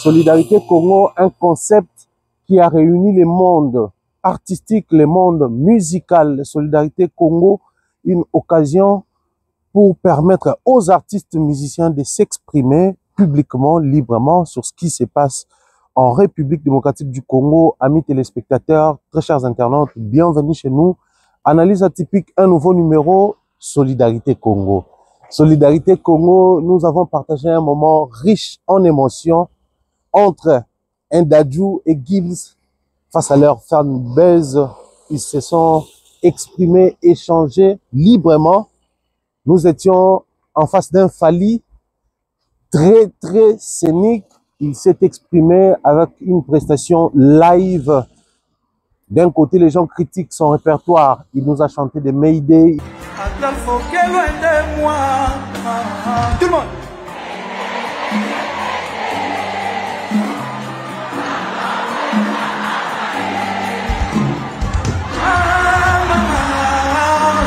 Solidarité Congo, un concept qui a réuni les mondes artistiques, les mondes musicaux. Solidarité Congo, une occasion pour permettre aux artistes musiciens de s'exprimer publiquement, librement sur ce qui se passe en République démocratique du Congo. Amis téléspectateurs, très chers internautes, bienvenue chez nous. Analyse atypique, un nouveau numéro, Solidarité Congo. Solidarité Congo, nous avons partagé un moment riche en émotions entre Ndadju et Gibbs face à leur fanbase. Ils se sont exprimés, échangés librement. Nous étions en face d'un Fally très scénique. Il s'est exprimé avec une prestation live. D'un côté, les gens critiquent son répertoire. Il nous a chanté des Mayday. Tout le monde.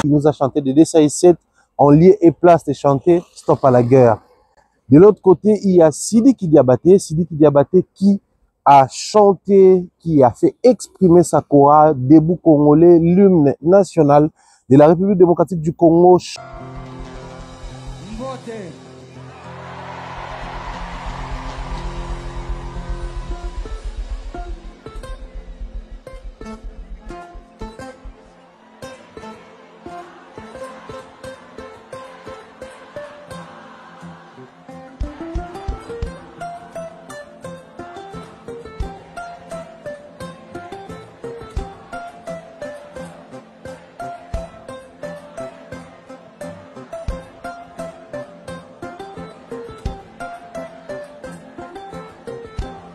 Il nous a chanté des DSA7 en lieu et place de chanter Stop à la guerre. De l'autre côté, il y a Sidiki Diabaté qui a chanté, qui a fait exprimer sa chorale, debout congolais, l'hymne national de la République démocratique du Congo.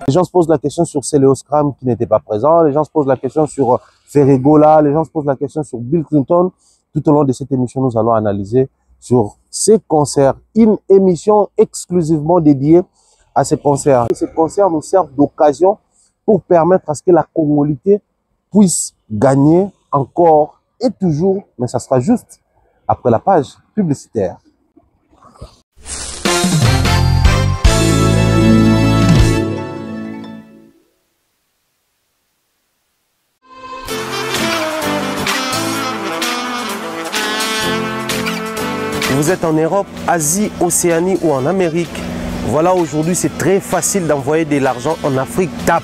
Les gens se posent la question sur Céléoscram qui n'était pas présent. Les gens se posent la question sur Ferregola. Les gens se posent la question sur Bill Clinton. Tout au long de cette émission, nous allons analyser sur ces concerts. Une émission exclusivement dédiée à ces concerts. Et ces concerts nous servent d'occasion pour permettre à ce que la congolité puisse gagner encore et toujours. Mais ça sera juste après la page publicitaire. Vous êtes en Europe, Asie, Océanie ou en Amérique. Voilà, aujourd'hui, c'est très facile d'envoyer de l'argent en Afrique. Tap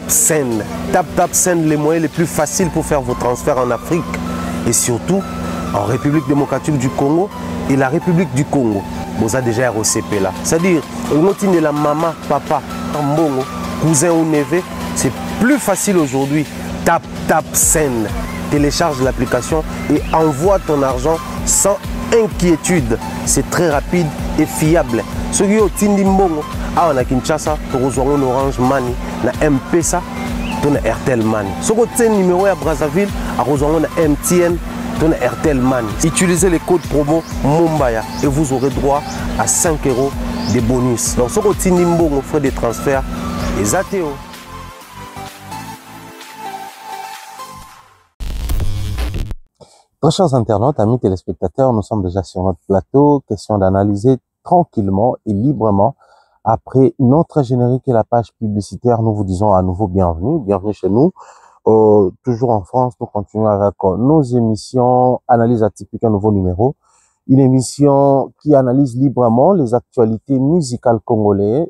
Send. Tap Send, les moyens les plus faciles pour faire vos transferts en Afrique. Et surtout, en République démocratique du Congo et la République du Congo. Vous avez déjà ROCP là. C'est-à-dire, on de la maman, papa, mbongo, cousin ou neveu. C'est plus facile aujourd'hui. Tap Send. Télécharge l'application et envoie ton argent sans inquiétude. C'est très rapide et fiable. Ceux qui ont Tindi Mbongo, on a Kinshasa, on a Orange Money, on a M-Pesa, on a Airtel Money. Ceux qui ont numéro à Brazzaville, on a MTN, on a Airtel Money. Utilisez les codes promo Mumbaya et vous aurez droit à 5 € de bonus. Donc ceux qui ont Tindi Mbongo, frais de transfert, les ATO. Très chers internautes, amis téléspectateurs, nous sommes déjà sur notre plateau. Question d'analyser tranquillement et librement. Après notre générique et la page publicitaire, nous vous disons à nouveau bienvenue. Bienvenue chez nous. Toujours en France, nous continuons avec nos émissions Analyse atypique, un nouveau numéro. Une émission qui analyse librement les actualités musicales congolaises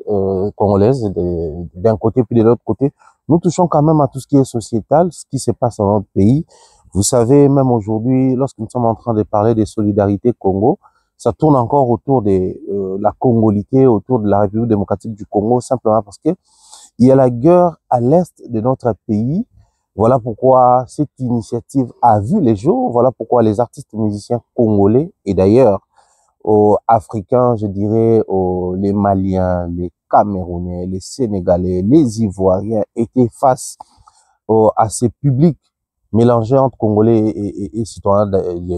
d'un côté puis de l'autre côté. Nous touchons quand même à tout ce qui est sociétal, ce qui se passe dans notre pays. Vous savez, même aujourd'hui, lorsque nous sommes en train de parler de Solidarité Congo, ça tourne encore autour de la congolité, autour de la République démocratique du Congo, simplement parce que il y a la guerre à l'est de notre pays. Voilà pourquoi cette initiative a vu les jours. Voilà pourquoi les artistes musiciens congolais, et d'ailleurs africains, je dirais, les Maliens, les Camerounais, les Sénégalais, les Ivoiriens, étaient face à ces publics mélangés entre Congolais et citoyens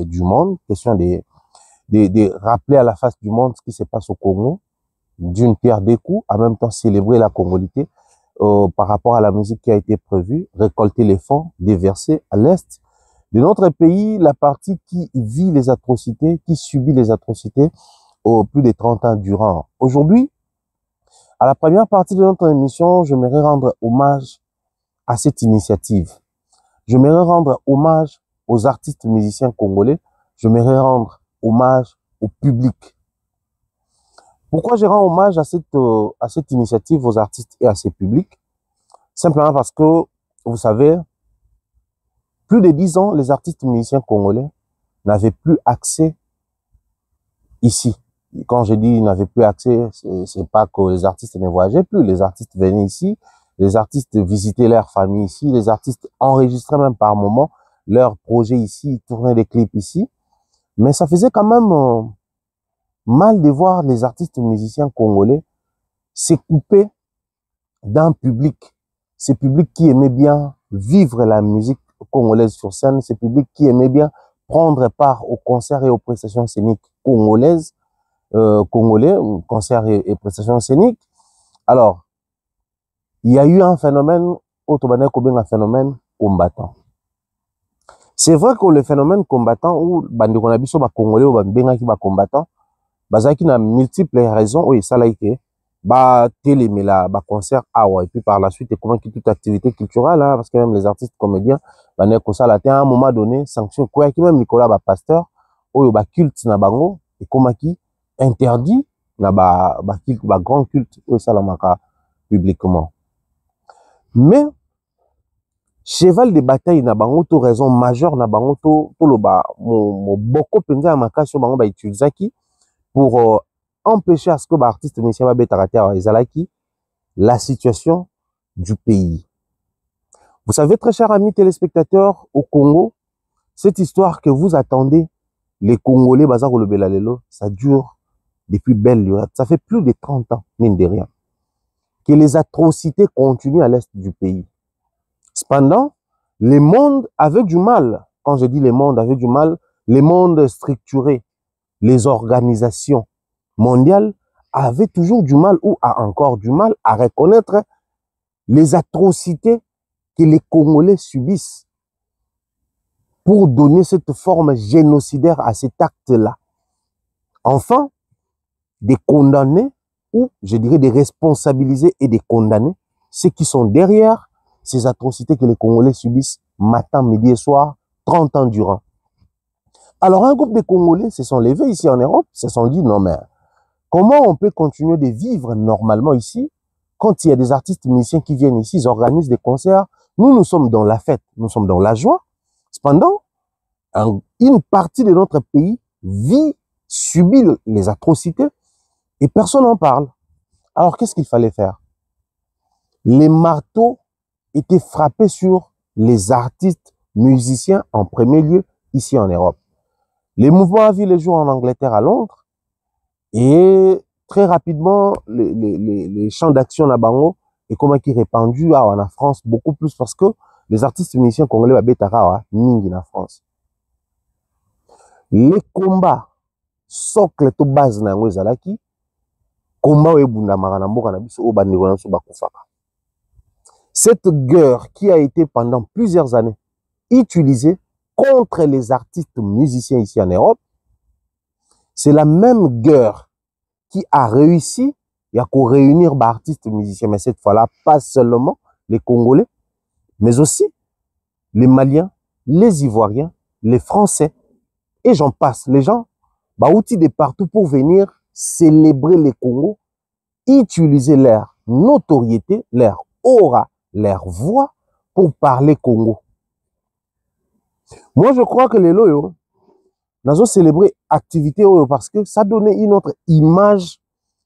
du monde. Question de rappeler à la face du monde ce qui se passe au Congo, d'une pierre deux coups, en même temps célébrer la congolité par rapport à la musique qui a été prévue, récolter les fonds, déverser à l'est de notre pays, la partie qui vit les atrocités, qui subit les atrocités plus de 30 ans durant. Aujourd'hui, À la première partie de notre émission, j'aimerais rendre hommage à cette initiative. J'aimerais rendre hommage aux artistes musiciens congolais. J'aimerais rendre hommage au public. Pourquoi je rends hommage à cette initiative, aux artistes et à ces publics? Simplement parce que, vous savez, plus de 10 ans, les artistes musiciens congolais n'avaient plus accès ici. Quand je dis ils n'avaient plus accès, c'est pas que les artistes ne voyageaient plus. Les artistes venaient ici, les artistes visitaient leur famille ici, les artistes enregistraient même par moment leurs projets ici, tournaient des clips ici. Mais ça faisait quand même mal de voir les artistes musiciens congolais se couper d'un public. Ce public qui aimait bien vivre la musique congolaise sur scène, ce public qui aimait bien prendre part aux concerts et aux prestations scéniques congolaises, congolais, concerts et prestations scéniques. Alors, il y a eu un phénomène, un phénomène combattant. C'est vrai que le phénomène combattant, où bandi konabiso ba congolais ou ba benga ki ba combattant, bazaki na multiples raisons, oui, ça l'a été, ba télémela, ba concert, ah ouais, et puis par la suite, et comment qui toute activité culturelle, hein, parce que même les artistes comédiens, ba ne ko ça la à un moment donné, sanction, quoi, qui même Nicolas, ba pasteur, ou ba culte na bango, et comment qui interdit, na ba grand culte, ou ça la maka publiquement. Mais, cheval de bataille na bango to raison majeure na bango to loba mo boko penza ya makasi bango ba utilisaki pour empêcher à ce que ba artiste musicien ba betarater ezalaki la situation du pays. Vous savez, très chers amis téléspectateurs, au Congo, cette histoire que vous attendez, les Congolais baza kolobela lelo, ça dure depuis belle lurette. Ça fait plus de 30 ans, mine de rien, que les atrocités continuent à l'est du pays. Cependant, le monde avait du mal, quand je dis le monde avait du mal, le monde structuré, les organisations mondiales avaient toujours du mal ou a encore du mal à reconnaître les atrocités que les Congolais subissent pour donner cette forme génocidaire à cet acte-là. Enfin, de condamner, ou je dirais de responsabiliser et de condamner ceux qui sont derrière ces atrocités que les Congolais subissent matin, midi et soir, 30 ans durant. Alors un groupe de Congolais se sont levés ici en Europe, se sont dit non mais comment on peut continuer de vivre normalement ici quand il y a des artistes musiciens qui viennent ici, ils organisent des concerts, nous sommes dans la fête, nous sommes dans la joie. Cependant, une partie de notre pays subit les atrocités et personne n'en parle. Alors qu'est-ce qu'il fallait faire? Les marteaux étaient frappés sur les artistes musiciens en premier lieu ici en Europe. Les mouvements a vu les jours en Angleterre, à Londres, et très rapidement, les champs d'action à Bango et comment qui répandu en France beaucoup plus parce que les artistes musiciens congolais babetara mingi en France. Les combats socle to base na ngo ezalaki combat ebunda makana mboka na biso o bandeko na biso bakufaka. Cette guerre qui a été pendant plusieurs années utilisée contre les artistes musiciens ici en Europe, c'est la même guerre qui a réussi à réunir des artistes musiciens, mais cette fois-là, pas seulement les Congolais, mais aussi les Maliens, les Ivoiriens, les Français, et j'en passe. Les gens, outils de partout pour venir célébrer les Congos, utiliser leur notoriété, leur aura, leur voix pour parler Congo. Moi, je crois que les loyaux, nous avons célébré activité parce que ça donnait une autre image.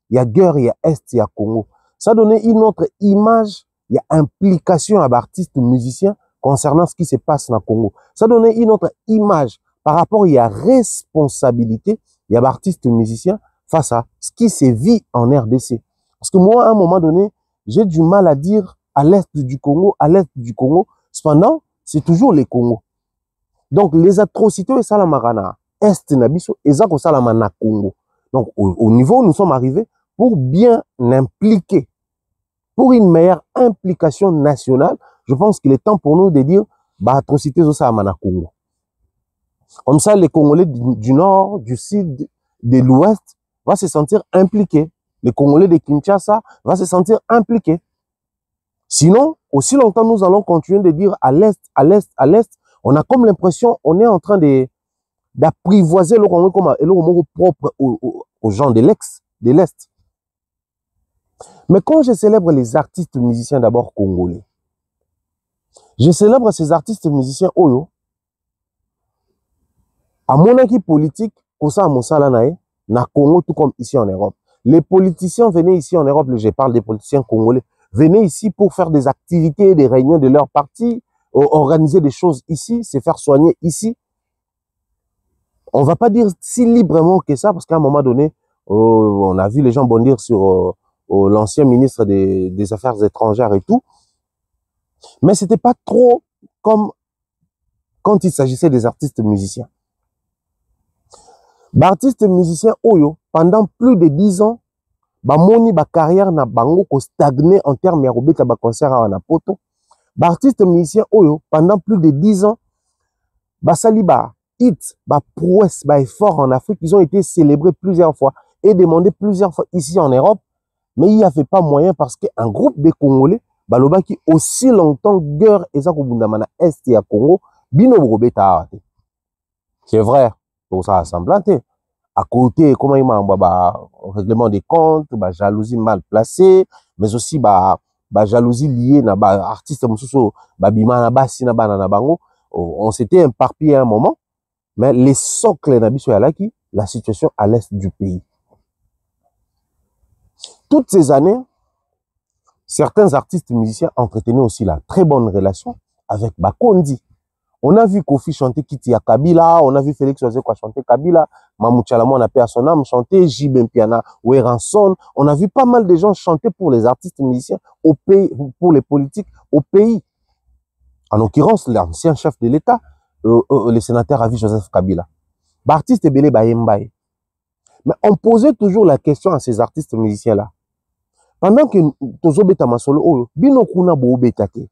Il y a guerre, il y a Est, il y a Congo. Ça donnait une autre image, il y a implication à artistes musiciens concernant ce qui se passe dans le Congo. Ça donnait une autre image par rapport, il y a responsabilité, il y a artistes musiciens face à ce qui se vit en RDC. Parce que moi, à un moment donné, j'ai du mal à dire à l'Est du Congo, à l'Est du Congo. Cependant, c'est toujours les Congos. Donc, les atrocités, ça la marana, Est nabiso, et ça la mana Congo. Donc, au niveau où nous sommes arrivés, pour bien impliquer, pour une meilleure implication nationale, je pense qu'il est temps pour nous de dire, bah, atrocités, ça la mana Congo. Comme ça, les Congolais du Nord, du Sud, de l'Ouest, vont se sentir impliqués. les Congolais de Kinshasa vont se sentir impliqués. Sinon, aussi longtemps nous allons continuer de dire à l'Est, à l'Est, à l'Est, on a comme l'impression on est en train d'apprivoiser le Congo comme le Congo propre aux gens de l'Est. Mais quand je célèbre les artistes musiciens d'abord congolais, je célèbre ces artistes musiciens Oyo, à mon équipe politique, pour ça, na Congo, tout comme ici en Europe. Les politiciens venaient ici en Europe, je parle des politiciens congolais, venaient ici pour faire des activités, des réunions de leur parti, organiser des choses ici, se faire soigner ici. On va pas dire si librement que ça, parce qu'à un moment donné, on a vu les gens bondir sur l'ancien ministre des Affaires étrangères et tout. Mais c'était pas trop comme quand il s'agissait des artistes musiciens. Artistes musiciens Oyo, pendant plus de 10 ans, moni ba carrière na bango ko stagné en termes ya robeta ba concert à Poto. Artistes musiciens Oyo, pendant plus de 10 ans, basali ba hit, ba prouesse, ba effort en Afrique, ils ont été célébrés plusieurs fois et demandés plusieurs fois ici en Europe, mais il n'y avait pas moyen parce qu'un groupe de Congolais, baloba qui aussi longtemps guerre eza ko bundama na est ya Congo, bino robeta. C'est vrai. Pour ça, semblanté. À côté, comment il m'a règlement des comptes, jalousie mal placée, mais aussi jalousie liée na artiste mususu bima na basi na bana na bango. On s'était éparpillé à un moment, mais les socles na biso yalaki, la situation à l'est du pays. Toutes ces années, certains artistes musiciens entretenaient aussi la très bonne relation avec Bakondi. On a vu Kofi chanter Kiti ya Kabila, on a vu Félix Ozekwa chanter Kabila, Mamou Tchalamo on a paix à son âme chanter, J. Piana, Weranson. On a vu pas mal de gens chanter pour les artistes musiciens au pays, pour les politiques au pays. En l'occurrence, l'ancien chef de l'État, le sénateur Avi Joseph Kabila. Artiste Belé Bayembaye. Mais on posait toujours la question à ces artistes musiciens-là. Pendant que Tozo Beta Masolo, Bino Kuna Bo Betate.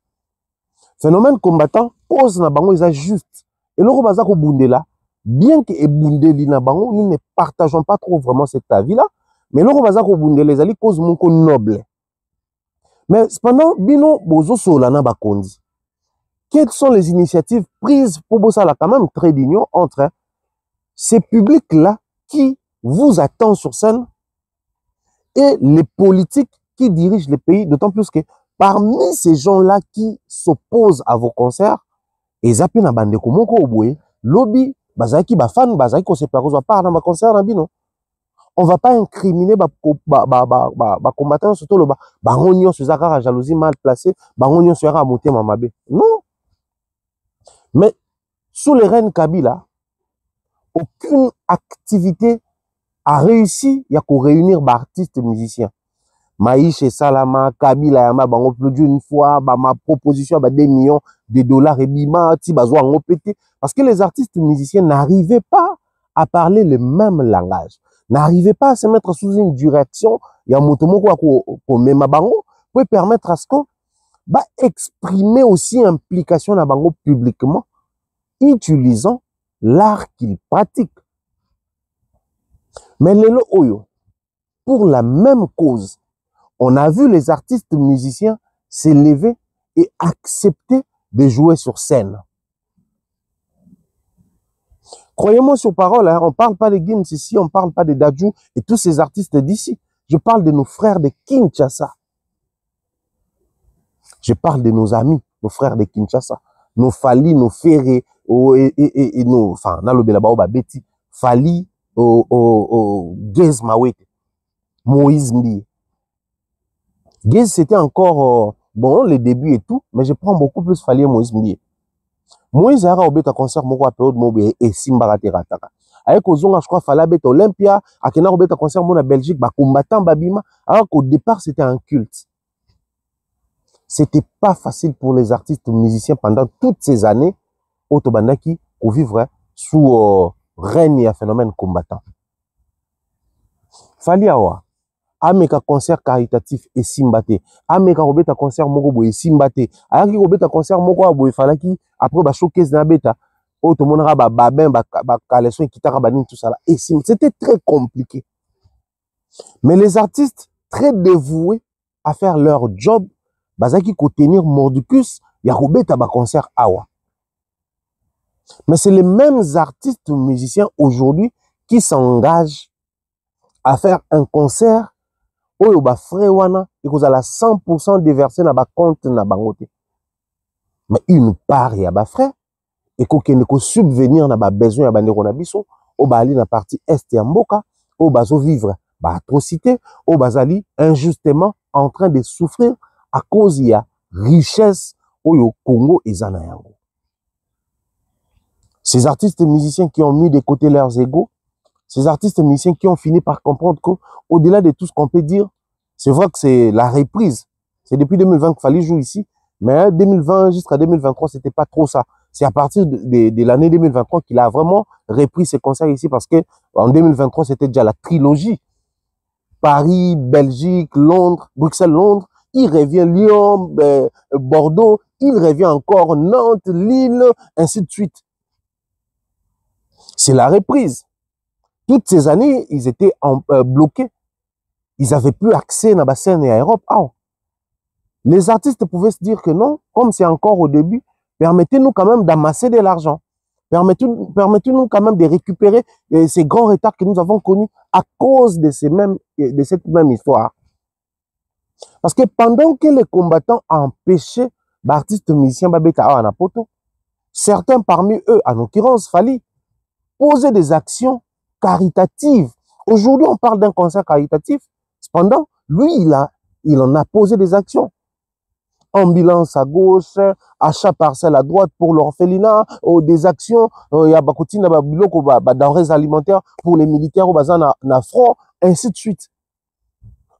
Phénomène combattant, cause na bango est juste. Et le Robazako Bundela, bien que Bundeli na bango, nous ne partageons pas trop vraiment cet avis-là, mais le Robazako Bundela, les cause mon noble. Mais cependant, Bino Bozo Solana Bakondi. Quelles sont les initiatives prises pour Bossala quand même très d'union entre ces publics-là qui vous attendent sur scène et les politiques qui dirigent les pays, d'autant plus que parmi ces gens-là qui s'opposent à vos concerts, et zapi na bande ko moko oboye, lobby, bazaki ba fan, bazaki ko séparé par na ma concert na bino. On va pas incriminer ba combattants surtout le ba ngonion sur zakara jalousie mal placée, ba ngonion sur à monter mamabe. Non. Mais sous les reines Kabila, aucune activité a réussi à réunir des artistes musiciens. Maïche Salama, Kabila Yama, bango plus d'une fois, ma proposition, 2 millions de dollars et bima, parce que les artistes musiciens n'arrivaient pas à parler le même langage, n'arrivaient pas à se mettre sous une direction, pour permettre à ce qu'on exprimer aussi implication na bango publiquement, utilisant l'art qu'ils pratiquent. Mais lelo oyo, pour la même cause, on a vu les artistes musiciens s'élever et accepter de jouer sur scène. Croyez-moi sur parole, hein, on ne parle pas de Gims ici, on ne parle pas de Dadju et tous ces artistes d'ici. Je parle de nos frères de Kinshasa. Je parle de nos amis, nos frères de Kinshasa. Nos Fali, nos Ferré, et nos, enfin, Betty, Fali, Gez Mawete, Moïse Mbi. Gez, c'était encore, bon, les débuts et tout, mais je prends beaucoup plus Fali et Moïse Mbi. Moïse a un concert, moi, période Mobé et Simbarate Rataka. Avec Ozonga, je crois, Fala Beta Olympia, à Kena Robeta concert, moi, en Belgique, combattant Babima, alors qu'au départ, c'était un culte. C'était pas facile pour les artistes musiciens pendant toutes ces années, Otobandaki, pour vivre sous règne et phénomène combattant. Fali awa, ameka concert caritatif et simbate, ameka robeta concert moko boye simbate, ayaki robeta concert moko boye falaki après ba showcase na beta, otomonaka ba babin ba kaleson kitaka banini tout ça là, et c'était très compliqué. Mais les artistes très dévoués à faire leur job, bazaki ko tenir mordicus, ya robeta ba concert awa. Mais c'est les mêmes artistes musiciens aujourd'hui qui s'engagent à faire un concert oyo ba frais wana et que la 100% déversé na ba compte na bangote. Mais une part ya ba frais et ko subvenir na ba besoin ya bandeko na biso o ba ali na partie est ya mboka o bazo vivre ba atrocité o bazali injustement en train de souffrir à cause ya richesse oyo Congo ezana yango. Ces artistes musiciens qui ont mis de côté leurs égos, ces artistes musiciens qui ont fini par comprendre qu'au-delà de tout ce qu'on peut dire, c'est vrai que c'est la reprise. C'est depuis 2020 qu'il fallait jouer ici, mais 2020 jusqu'à 2023, c'était pas trop ça. C'est à partir de l'année 2023 qu'il a vraiment repris ses concerts ici parce que en 2023, c'était déjà la trilogie. Paris, Belgique, Londres, Bruxelles, Londres. Il revient Lyon, Bordeaux. Il revient encore Nantes, Lille, ainsi de suite. C'est la reprise. Toutes ces années, ils étaient bloqués. Ils n'avaient plus accès à la scène et à l'Europe. Ah. Les artistes pouvaient se dire que non, comme c'est encore au début, permettez-nous quand même d'amasser de l'argent. Permettez-nous quand même de récupérer ces grands retards que nous avons connus à cause de cette même histoire. Parce que pendant que les combattants empêchaient l'artiste musicien Babeta Anapoto, certains parmi eux, en l'occurrence Fali, posaient des actions caritatives. Aujourd'hui, on parle d'un concert caritatif. Cependant, lui, il en a posé des actions. Ambulance à gauche, achat parcelle à droite pour l'orphelinat, des actions, il y a denrées alimentaires pour les militaires au bazar na front, ainsi de suite.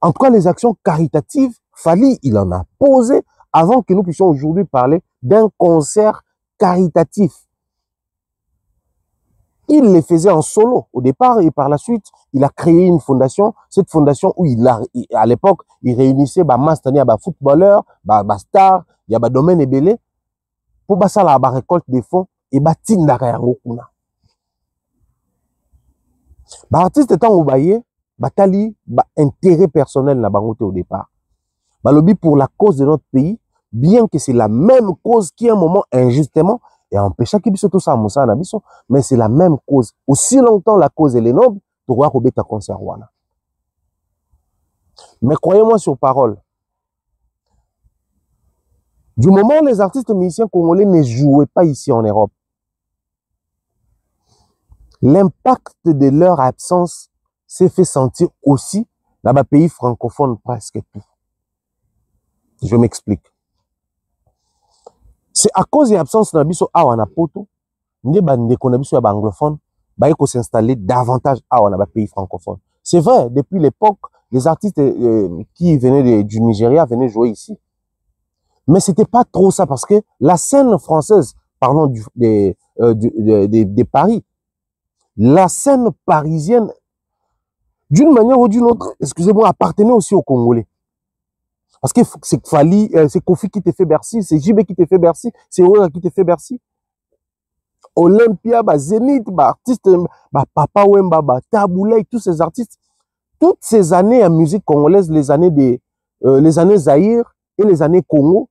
En tout cas, les actions caritatives, Fali, il en a posé avant que nous puissions aujourd'hui parler d'un concert caritatif. Il les faisait en solo au départ et par la suite, il a créé une fondation. Cette fondation où à l'époque, il réunissait mastania, footballeurs, stars, il y a domaine ébélé pour ça la récolte des fonds et tinda kayango kuna. Artiste étant obaye, batali intérêt personnel na bangote au départ. Lobby pour la cause de notre pays, bien que c'est la même cause qui à un moment injustement et empêcha qu'il puisse tout ça à biso, mais c'est la même cause. Aussi longtemps la cause elle est noble, tu vois qu'on bête concert wana. Mais croyez-moi sur parole, du moment où les artistes musiciens congolais ne jouaient pas ici en Europe, l'impact de leur absence s'est fait sentir aussi dans les pays francophones presque tout. Je m'explique. C'est à cause de l'absence de Nabiso Awana Poto, nous avons anglophone, ils s'installer davantage dans les pays francophones. C'est vrai, depuis l'époque, les artistes qui venaient du Nigeria venaient jouer ici. Mais c'était pas trop ça parce que la scène française, parlons de Paris, la scène parisienne, d'une manière ou d'une autre, excusez-moi, appartenait aussi aux Congolais. Parce que c'est Fali, c'est Kofi qui te fait Bercy, c'est JB qui te fait Bercy, c'est Oura qui te fait Bercy. Olympia, Zénith, artiste, Papa Wemba, Taboulay, tous ces artistes. Toutes ces années en musique congolaise, les années Zaïre et les années Congo,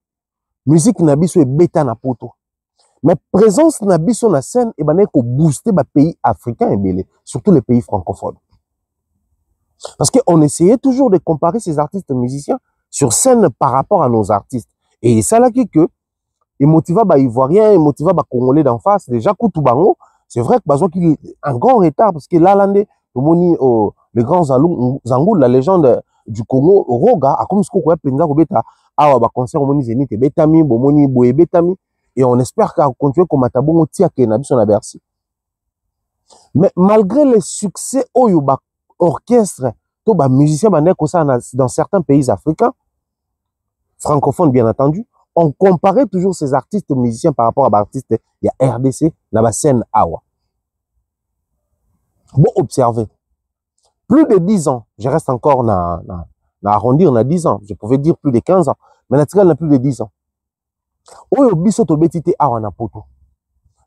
musique Nabiso et Beta Napoto. Mais présence Nabiso na scène, et ko booster les pays africains et surtout les pays francophones. Parce qu'on essayait toujours de comparer ces artistes musiciens sur scène par rapport à nos artistes. Et ça là que il motiva Ivoirien, il motiva Congolais d'en face. Déjà, Koutubango, c'est vrai que Bazo qu'il un grand retard parce que là, les grands Zangou, la légende du Congo, Roga, a comme ce qu'on a Penza Robeta, a concert au Moni Zénith et Betami, Bomoni Boé Betami, et on espère qu'à continuer comme Matabongo Tia Kenabiso na Bercy. Mais malgré les succès, Oyoba orchestre, Toba musicien dans certains pays africains, francophones bien entendu, on comparait toujours ces artistes musiciens par rapport à artistes, il y a RDC, dans la scène Awa. Bon, observez. Plus de 10 ans, je reste encore à arrondir, on a 10 ans, je pouvais dire plus de 15 ans, mais naturellement, plus de 10 ans. Oyo biso to betite Awa na poto.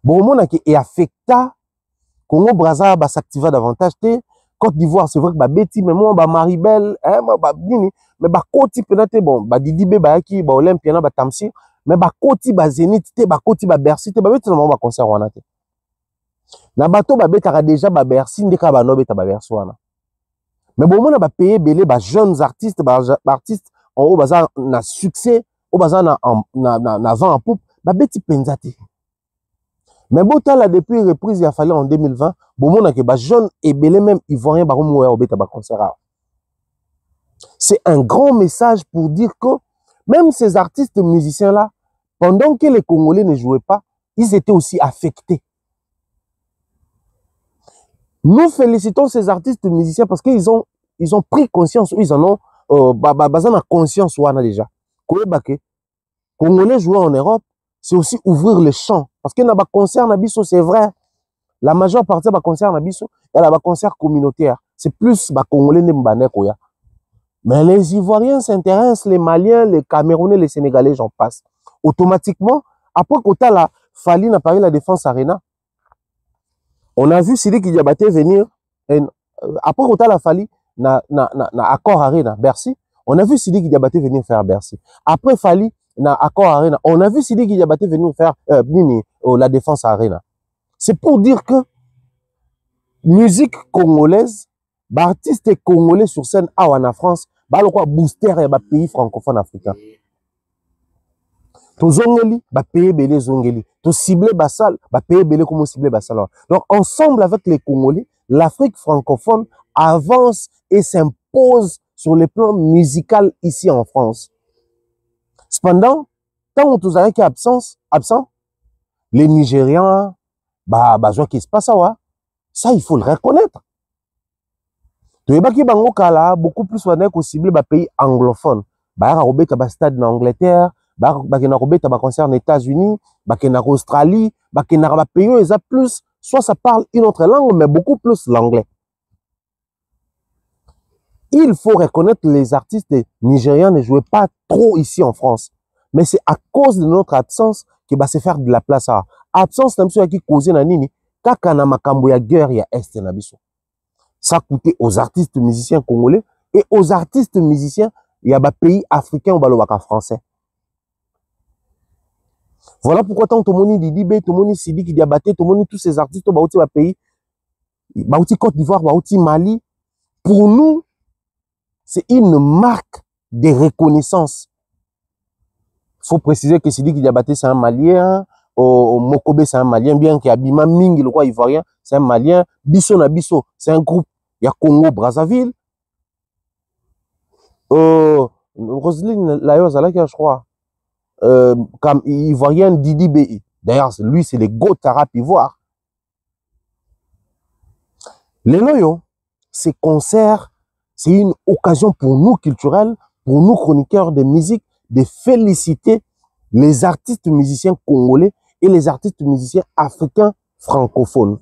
Bon, mon qui est affecta, Congo Brazza s'activa davantage, Côte d'Ivoire, c'est vrai que Betty, mais moi, Maribel, hein, Nini, mais Koti, peut-être, bon, Didi Beki, Olympia, Tamsi, mais Koti, Zénith, Koti, Bercy, Betty, non, concert, on a. Na bato, Betara déjà, Bercy, Ndeka, Banobe, Bercy, wana. Mais bon, on a payé, belé, jeunes artistes, artistes, en haut, na succès, au bazar, na vent en poupe, Betty Penzati. Mais bon, là, depuis reprise, il a fallu en 2020, bon, on a que jeunes et belé même ivoiriens, concert. C'est un grand message pour dire que même ces artistes musiciens-là, pendant que les Congolais ne jouaient pas, ils étaient aussi affectés. Nous félicitons ces artistes musiciens parce qu'ils ont pris conscience, ils en ont conscience déjà. Congolais jouer en Europe, c'est aussi ouvrir les champs. Parce que dans les concerts, c'est vrai. La majeure partie des concerts, il y a des concerts communautaires. C'est plus les Congolais qui sont. Mais les Ivoiriens s'intéressent, les Maliens, les Camerounais, les Sénégalais, j'en passe. Automatiquement, après qu'on a fallu à Paris la Défense Arena, on a vu Sidiki Diabaté venir. Après qu'on a fallu na Accor Arena, Bercy, on a vu Sidiki Diabaté venir faire Bercy. Après fallu na Accor Arena, on a vu Sidiki Diabaté venir faire la Défense Arena. C'est pour dire que musique congolaise, artistes congolais sur scène en France, le booster et pays francophone africain. To zongeli, pays belé zongeli. To ciblé basal, pays belé comme ciblé basal. Donc ensemble avec les Congolais, l'Afrique francophone avance et s'impose sur le plan musical ici en France. Cependant, tant que vous qui absent, les Nigérians, qui se passe ça il faut le reconnaître. Beaucoup plus ciblé pays anglophone. Stade en Angleterre, concert aux États-Unis, en Australie, pays plus, soit ça parle une autre langue, mais beaucoup plus l'anglais. Il faut reconnaître que les artistes nigériens ne jouaient pas trop ici en France. Mais c'est à cause de notre absence qu'il va se faire de la place. Absence, c'est qui cause na nini, kakana makambo ya guerre ya est na biso. Ça coûtait aux artistes musiciens congolais et aux artistes musiciens, il y a des pays africains ou français. Voilà pourquoi tant que Moni Didibé, tout le monde Sidiki Diabaté, tout le monde tous ces artistes au pays, Côte d'Ivoire, Mali, pour nous, c'est une marque de reconnaissance. Il faut préciser que Sidiki Diabaté, c'est un Malien, Mokobe, c'est un Malien, bien qu'il y ait Abima Mingi, le roi ivoirien, c'est un Malien, Bisso na Bisso, c'est un groupe, il y a Congo, Brazzaville, Roselyne Layoza, je crois, comme ivoirien Didi Bi. D'ailleurs, lui, c'est les Goth arabes ivoires. Les Noyo, ces concerts, c'est une occasion pour nous culturels, pour nous chroniqueurs de musique, de féliciter les artistes musiciens congolais et les artistes musiciens africains francophones.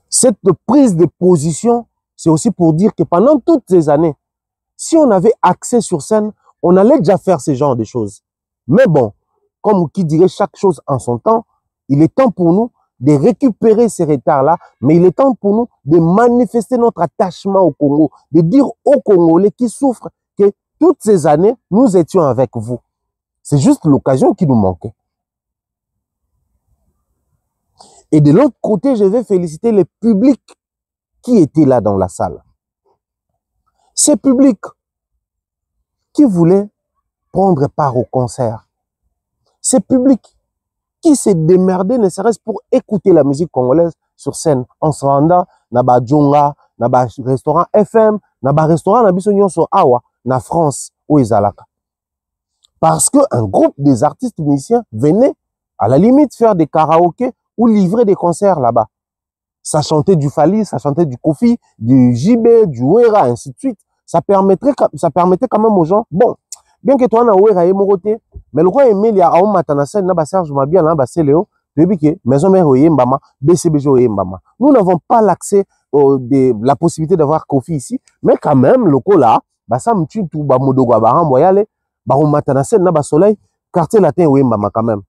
Cette prise de position, c'est aussi pour dire que pendant toutes ces années, si on avait accès sur scène, on allait déjà faire ce genre de choses. Mais bon, comme qui dirait chaque chose en son temps, il est temps pour nous de récupérer ces retards-là, mais il est temps pour nous de manifester notre attachement au Congo, de dire aux Congolais qui souffrent que toutes ces années, nous étions avec vous. C'est juste l'occasion qui nous manquait. Et de l'autre côté, je vais féliciter les publics qui étaient là dans la salle. Ces publics qui voulaient prendre part au concert. Ces publics qui s'est démerdé ne serait-ce pour écouter la musique congolaise sur scène en se rendant na ba djonga, na ba restaurant FM, na ba restaurant na biso nyonso awa na France ou ezalaka. Parce que un groupe des artistes musiciens venait à la limite faire des karaokés ou livrer des concerts là-bas. Ça chantait du Fali, ça chantait du Kofi, du JB, du Ouera, ainsi de suite. Ça permettait quand même aux gens, bon, bien que toi, na Ouera et Moroté, mais le roi Emile, il y a un matin, na ba Serge Mabia, na ba Céléo, que maison mère Oye Mbama, BCBJ Oye Mbama. Nous n'avons pas l'accès de la possibilité d'avoir Kofi ici, mais quand même, le coup là, bah ça me tue tout, bah Modogo, bah Ramboyale, bah on matin, na ba Soleil, quartier latin Oye Mbama quand même.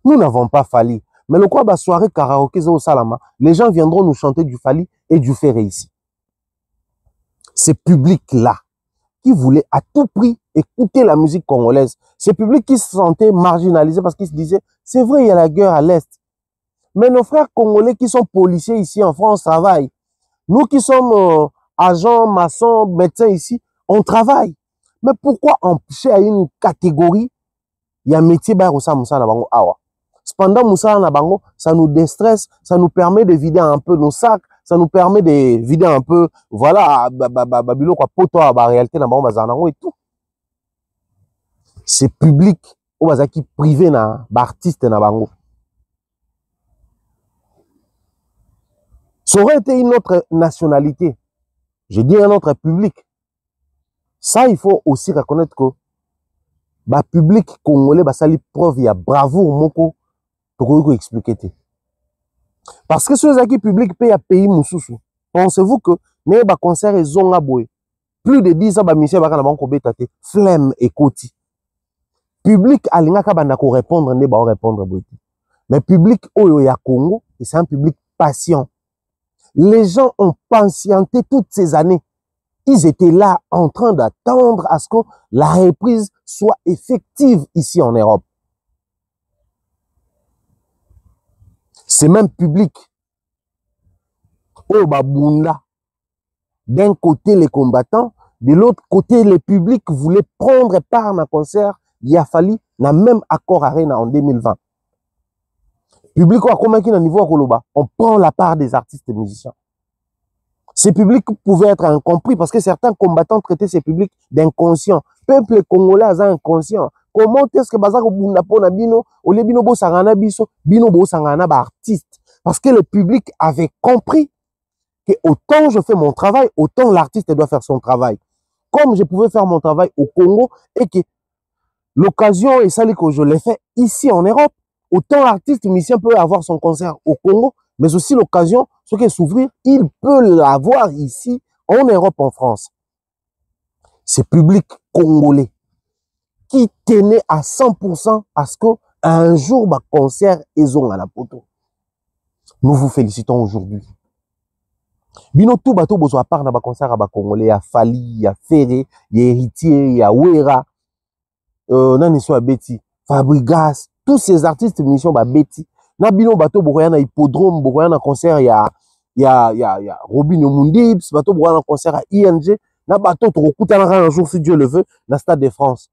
Nous n'avons pas Fali. Mais le quoi, bah soirée karaoké au Salama, les gens viendront nous chanter du Fali et du Ferré ici. Ces publics-là, qui voulaient à tout prix écouter la musique congolaise. Ces publics qui se sentaient marginalisés parce qu'ils se disaient, c'est vrai, il y a la guerre à l'Est. Mais nos frères congolais qui sont policiers ici en France travaillent. Nous qui sommes agents, maçons, médecins ici, on travaille. Mais pourquoi empêcher à une catégorie, il y a un métier, cependant, Moussa Nabango, ça nous déstresse, ça nous permet de vider un peu nos sacs, ça nous permet de vider un peu, voilà, babilo quoi, poto à la réalité, et tout. C'est public, qui privé na, artiste Nabango. Ça aurait été une autre nationalité, je dis un autre public. Ça, il faut aussi reconnaître que, public congolais, ça lui preuve, il y a bravoure, moko, pour expliquer. Parce que ceux qui public payent à pays Moussoussou. Pensez-vous que les concerts et zonga boy plus de 10 ans ba monsieur baka na banko betate flemme et koti. Public alinga ka bana ko répondre ne ba répondre boy. Mais public oyo ya Congo, c'est un public patient. Les gens ont patienté toutes ces années. Ils étaient là en train d'attendre à ce que la reprise soit effective ici en Europe. C'est même public. Oh babunda. D'un côté les combattants, de l'autre côté les publics voulaient prendre part à un concert. Il a fallu na même accord Arena en 2020. Public a convaincu à niveau Koloba, on prend la part des artistes et musiciens. Ces publics pouvaient être incompris parce que certains combattants traitaient ces publics d'inconscients. Peuple congolais est inconscient. Comment est-ce que Bazar Bunda Pona Bino, Olebino Bo Sangana Biso, Bino Bo Sangana ba artiste? Parce que le public avait compris que autant je fais mon travail, autant l'artiste doit faire son travail. Comme je pouvais faire mon travail au Congo et que l'occasion est celle que je l'ai fait ici en Europe, autant l'artiste musicien peut avoir son concert au Congo, mais aussi l'occasion, ce qui est s'ouvrir, il peut l'avoir ici en Europe, en France. C'est public congolais qui tenait à 100% à ce qu'un jour, concert est à la poto. Nous vous félicitons aujourd'hui. Bino tout bateau besoin part na concert à congolais, il y a Fali, il y a Ferré, il y a Héritier, il y a Wera, nani soit Betty, Fabrigas, tous ces artistes mission Betty. Na bino bateau bokoya na hippodrome, bokoya na concert il y a Robinho Mundibs, bateau bokoya na concert à ING, na bateau tokokuta na un jour si Dieu le veut, na Stade de France.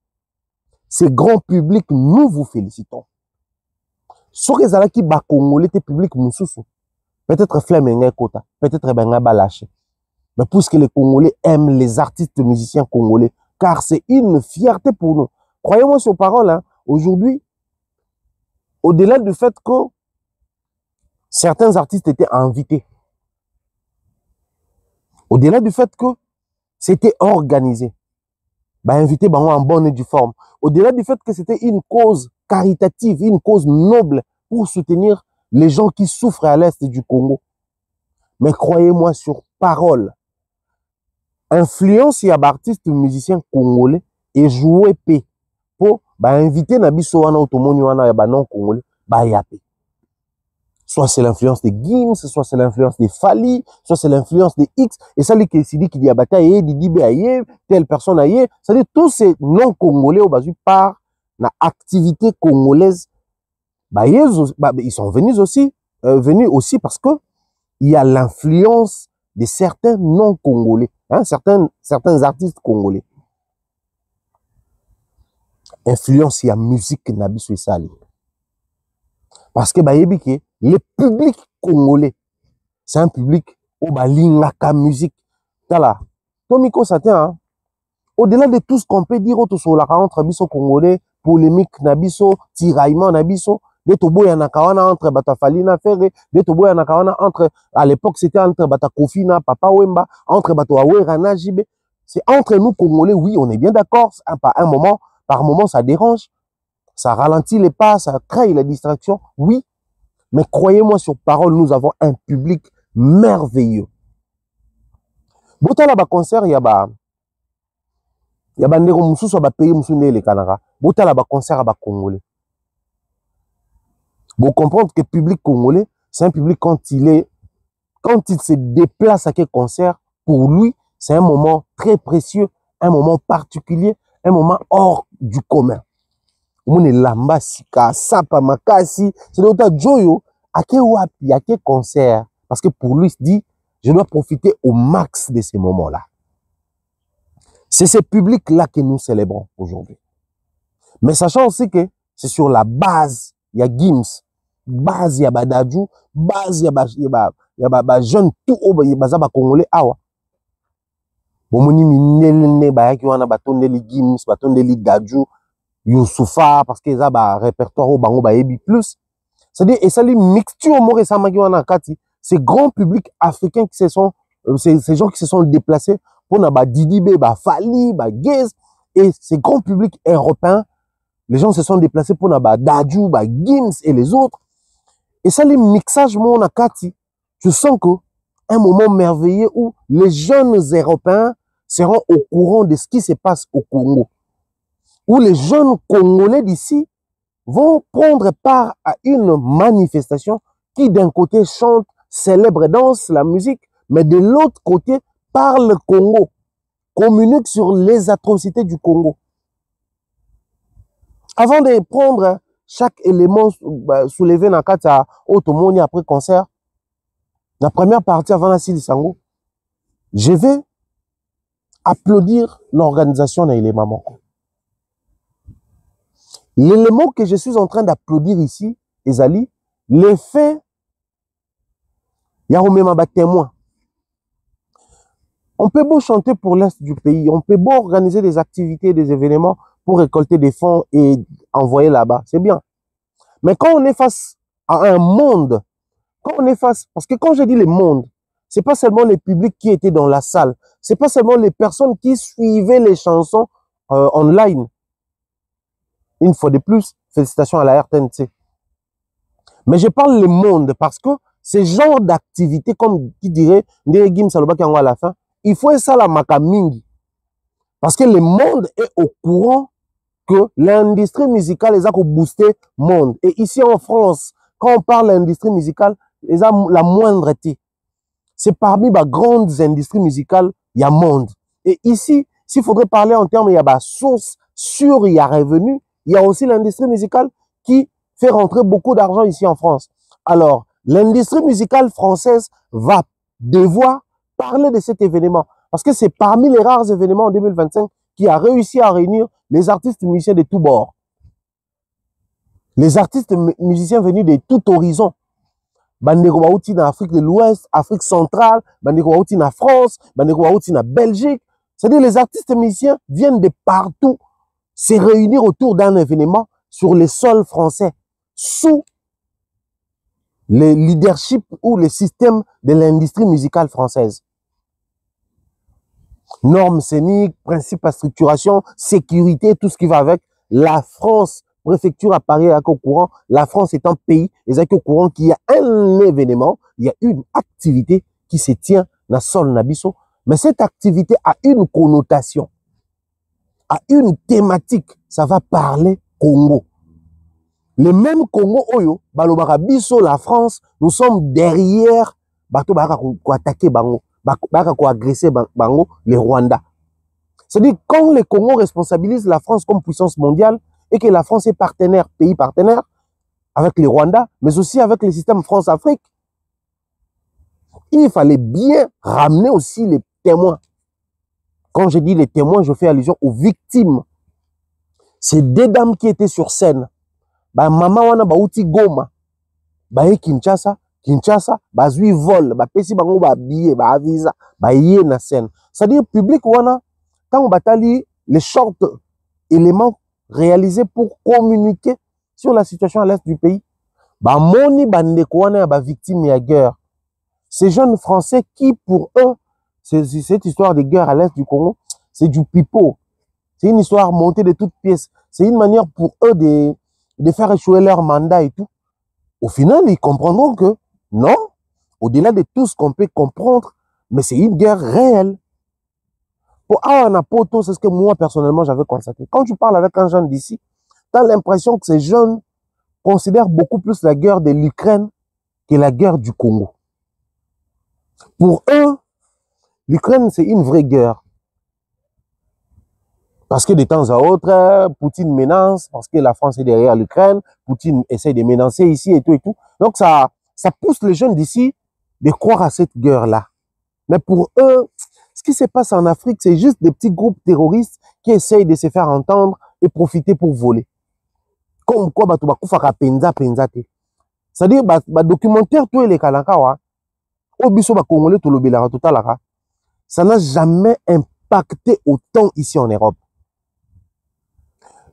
Ces grands publics, nous vous félicitons. Ce que ça qui ba congolais te public mususu. Peut-être flemme kota, peut-être benga balaché. Mais puisque les Congolais aiment les artistes musiciens congolais, car c'est une fierté pour nous. Croyez-moi sur parole, hein, aujourd'hui, au-delà du fait que certains artistes étaient invités, au-delà du fait que c'était organisé, invité en bonne et due forme, au-delà du fait que c'était une cause caritative, une cause noble pour soutenir les gens qui souffrent à l'est du Congo. Mais croyez-moi sur parole, influence y a artistes musiciens congolais et jouer P pour inviter Nabiso wana automoni wana ya non congolais yape. Soit c'est l'influence de Gims, soit c'est l'influence de Fali, soit c'est l'influence de X, et ça qui dit qu'il y a bataille, Didi Aye, telle personne aye, ça dit tous ces non congolais au basu par la activité congolaise, ils sont venus aussi parce que il y a l'influence de certains non congolais, hein, certains artistes congolais. Influence la musique nabiso sali. Parce que le public congolais, c'est un public où lingaka musique. Tala, Tomiko Satin, au-delà de tout ce qu'on peut dire sur la entre biso congolais, polémique nabiso, tiraillement nabiso, de toboya nakawana entre Batafali na Ferré, de toboya nakawana entre, à l'époque c'était entre Batakofi na Papa Wemba, entre Batoawera na Jibé. C'est entre nous congolais, oui, on est bien d'accord, par moment ça dérange, ça ralentit les pas, ça crée la distraction, oui. Mais croyez-moi sur parole, nous avons un public merveilleux. Botala ba concert ya ndeko mususu ba pays mususu les Canara. Botala ba concert ba congolais. Vous comprenez que le public congolais, c'est un public quand il est quand il se déplace à quel concert, pour lui, c'est un moment très précieux, un moment particulier, un moment hors du commun. On est lamba sika, sapa makasi, c'est d'autres joyo, à quel concert, parce que pour lui, il se dit, je dois profiter au max de ces moments-là. C'est ce public-là que nous célébrons aujourd'hui. Mais sachant aussi que c'est sur la base, il y a Gims, base, il y a Badadjou, base, il y a jeune tout haut, il y a Congolais, awa. Bomoni minelne, bayaki wana batondeli Gims, batondeli Dadjou, Youssoufa, parce que ça ba répertoire au bango baebi plus. C'est-à-dire, et ça les mixture mo récemment qui wana kati, ces grands publics africains qui se sont, ces gens qui se sont déplacés pour na ba Didibé, ba Fali, ba Gez, et ces grands publics européens, les gens se sont déplacés pour na ba Dadjou, ba Gims et les autres. Et ça les mixages mo na kati, je sens que un moment merveilleux où les jeunes Européens seront au courant de ce qui se passe au Congo. Où les jeunes Congolais d'ici vont prendre part à une manifestation qui d'un côté chante, célèbre, danse la musique, mais de l'autre côté parle le Congo, communique sur les atrocités du Congo. Avant de prendre chaque élément soulevé dans le cadre de après concert, la première partie avant la Silisango, je vais applaudir l'organisation de l'élément Moko. L'élément que je suis en train d'applaudir ici, Ezali, l'effet, il y a un témoin. On peut beau chanter pour l'Est du pays, on peut beau organiser des activités, des événements pour récolter des fonds et envoyer là-bas, c'est bien. Mais quand on est face à un monde, quand on est face, parce que quand je dis le monde, c'est pas seulement les publics qui étaient dans la salle, c'est pas seulement les personnes qui suivaient les chansons online. Une fois de plus, félicitations à la RTNC. Mais je parle le monde parce que ce genre d'activité, comme qui dirait Ndere Saloba qui à la fin, il faut ça la makamingi. Parce que le monde est au courant que l'industrie musicale est à booster le monde. Et ici en France, quand on parle d'industrie musicale, ils ont la moindreté. C'est parmi les grandes industries musicales, il y a monde. Et ici, s'il faudrait parler en termes, il y a source sûre, il y a revenu, il y a aussi l'industrie musicale qui fait rentrer beaucoup d'argent ici en France. Alors, l'industrie musicale française va devoir parler de cet événement. Parce que c'est parmi les rares événements en 2025 qui a réussi à réunir les artistes musiciens de tous bords. Les artistes musiciens venus de tout horizon. Bandeko Baouti na Afrique de l'Ouest, Afrique centrale, Bandeko Baouti na France, Bandeko Baouti na Belgique. C'est-à-dire les artistes musiciens viennent de partout se réunir autour d'un événement sur le sol français, sous le leadership ou le système de l'industrie musicale française. Normes scéniques, principes à structuration, sécurité, tout ce qui va avec. La France, préfecture à Paris, est au courant. La France est un pays, ils sont au courant qu'il y a un événement, il y a une activité qui se tient dans sol Nabiso. Mais cette activité a une connotation, a une thématique. Ça va parler Congo. Le même Congo, Oyo, Balobara Biso, la France, nous sommes derrière, Bato Baka ko attaquer Bango, Baka ko agresser Bango, les Rwandais. C'est-à-dire, quand les Congo responsabilisent la France comme puissance mondiale et que la France est partenaire, pays partenaire, avec les Rwandais, mais aussi avec le système France-Afrique, il fallait bien ramener aussi les témoins. Quand je dis les témoins, je fais allusion aux victimes. Ces deux dames qui étaient sur scène. Bah, maman wana ba uti Goma. Bah, Kinshasa, bah, zui vol, bah, pesi bango ba billet, ba visa, bah, yé na scène. C'est-à-dire, public wana, quand on batali les short éléments réalisés pour communiquer sur la situation à l'est du pays, bah, moni bandeko wana ba victime ya guerre. Ces jeunes Français qui, pour eux, cette histoire de guerre à l'est du Congo, c'est du pipeau. C'est une histoire montée de toutes pièces. C'est une manière pour eux de faire échouer leur mandat et tout. Au final, ils comprendront que non, au-delà de tout ce qu'on peut comprendre, mais c'est une guerre réelle. Pour Anapoto, c'est ce que moi, personnellement, j'avais constaté. Quand tu parles avec un jeune d'ici, tu as l'impression que ces jeunes considèrent beaucoup plus la guerre de l'Ukraine que la guerre du Congo. Pour eux, l'Ukraine, c'est une vraie guerre. Parce que de temps à autre, Poutine menace, parce que la France est derrière l'Ukraine, Poutine essaie de menacer ici et tout et tout. Donc ça pousse les jeunes d'ici de croire à cette guerre-là. Mais pour eux, ce qui se passe en Afrique, c'est juste des petits groupes terroristes qui essayent de se faire entendre et profiter pour voler. Comme quoi, c'est-à-dire, documentaire, tout les kalakawa, au biso congolais, tout le bélara, tout à ça n'a jamais impacté autant ici en Europe.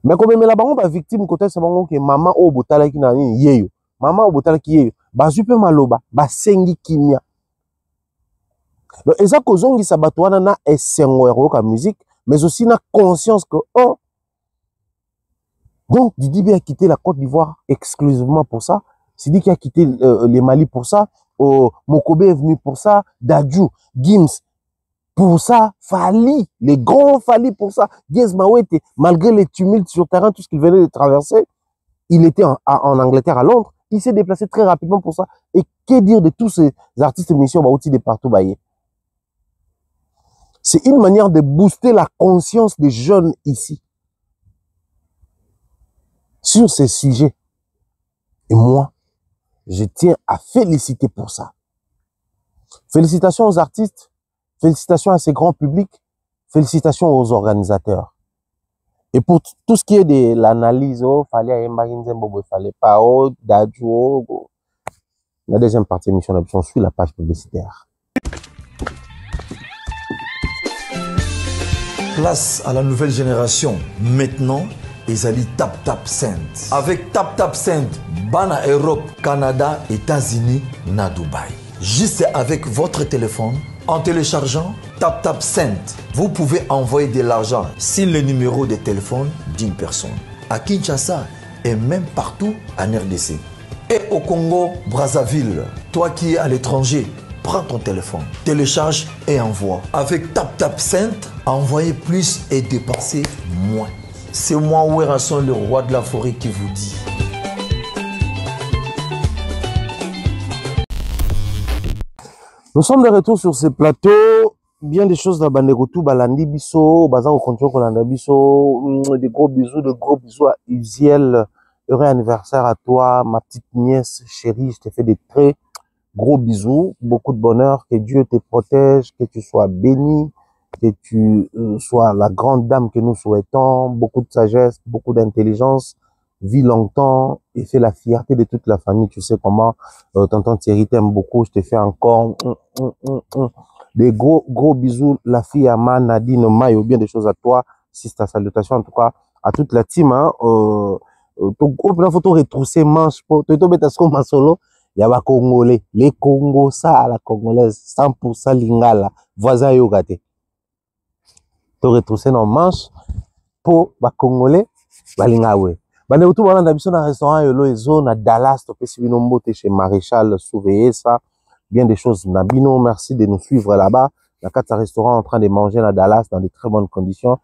Mais comme la bango ba victime côté c'est bango que maman au botala ki na ni yeyo. Maman au botala ki yeyo. Ba super maloba, ba sengi kimia. Donc eza kozongi sa batwana na esengwero ka musique, mais aussi na conscience que oh donc Didi B a quitté la Côte d'Ivoire exclusivement pour ça. Sidi qui a quitté les Mali pour ça. Mokobe est venu pour ça. Dadju, Gims pour ça. Fali, les grands Fali pour ça. Gims Mawete, malgré les tumultes sur terrain, tout ce qu'il venait de traverser, il était en Angleterre, à Londres. Il s'est déplacé très rapidement pour ça. Et que dire de tous ces artistes missions Baouti de partout baillés? C'est une manière de booster la conscience des jeunes ici sur ces sujets. Et moi, je tiens à féliciter pour ça. Félicitations aux artistes, félicitations à ces grands publics, félicitations aux organisateurs. Et pour tout ce qui est de l'analyse, il fallait pas, la deuxième partie de l'émission, on suit la page publicitaire. Place à la nouvelle génération. Maintenant, Ezali Tap Tap Send. Avec Tap Tap Send, Bana Europe, Canada, États-Unis, na Dubaï. Juste avec votre téléphone, en téléchargeant Tap Tap Send, vous pouvez envoyer de l'argent sur le numéro de téléphone d'une personne. À Kinshasa et même partout en RDC. Et au Congo, Brazzaville, toi qui es à l'étranger, prends ton téléphone, télécharge et envoie. Avec Tap Tap Send, envoyez plus et dépensez moins. C'est moi, Ouerasson, le roi de la forêt, qui vous dit. Nous sommes de retour sur ce plateau. Bien des choses dans Bandegotou, Balandi Bisso, Bazar au contrôle Kolanda Bisso. Des gros bisous à Uziel. Heureux anniversaire à toi, ma petite nièce chérie. Je te fais des très gros bisous. Beaucoup de bonheur. Que Dieu te protège, que tu sois béni. Que tu sois la grande dame que nous souhaitons, beaucoup de sagesse, beaucoup d'intelligence, vis longtemps et fais la fierté de toute la famille. Tu sais comment tonton Thierry t'aime beaucoup, je te fais encore des gros bisous, la fille Ama, Nadine, Mayo, bien des choses à toi, sister, salutations en tout cas à toute la team. Ton groupe, la photo retroussée manche, pour te tomber ta ma solo, il y a les Congolais, les Congos, ça à la Congolaise, 100% lingala, voisin yogate. To retroussé dans manche pour ba congolais balingawe bane utu bana ndabiso na restaurant yolo ezo na Dallas to pesi bino mbote chez Maréchal surveiller ça bien des choses na bino, merci de nous suivre là-bas na quatre restaurants en train de manger na Dallas dans de très bonnes conditions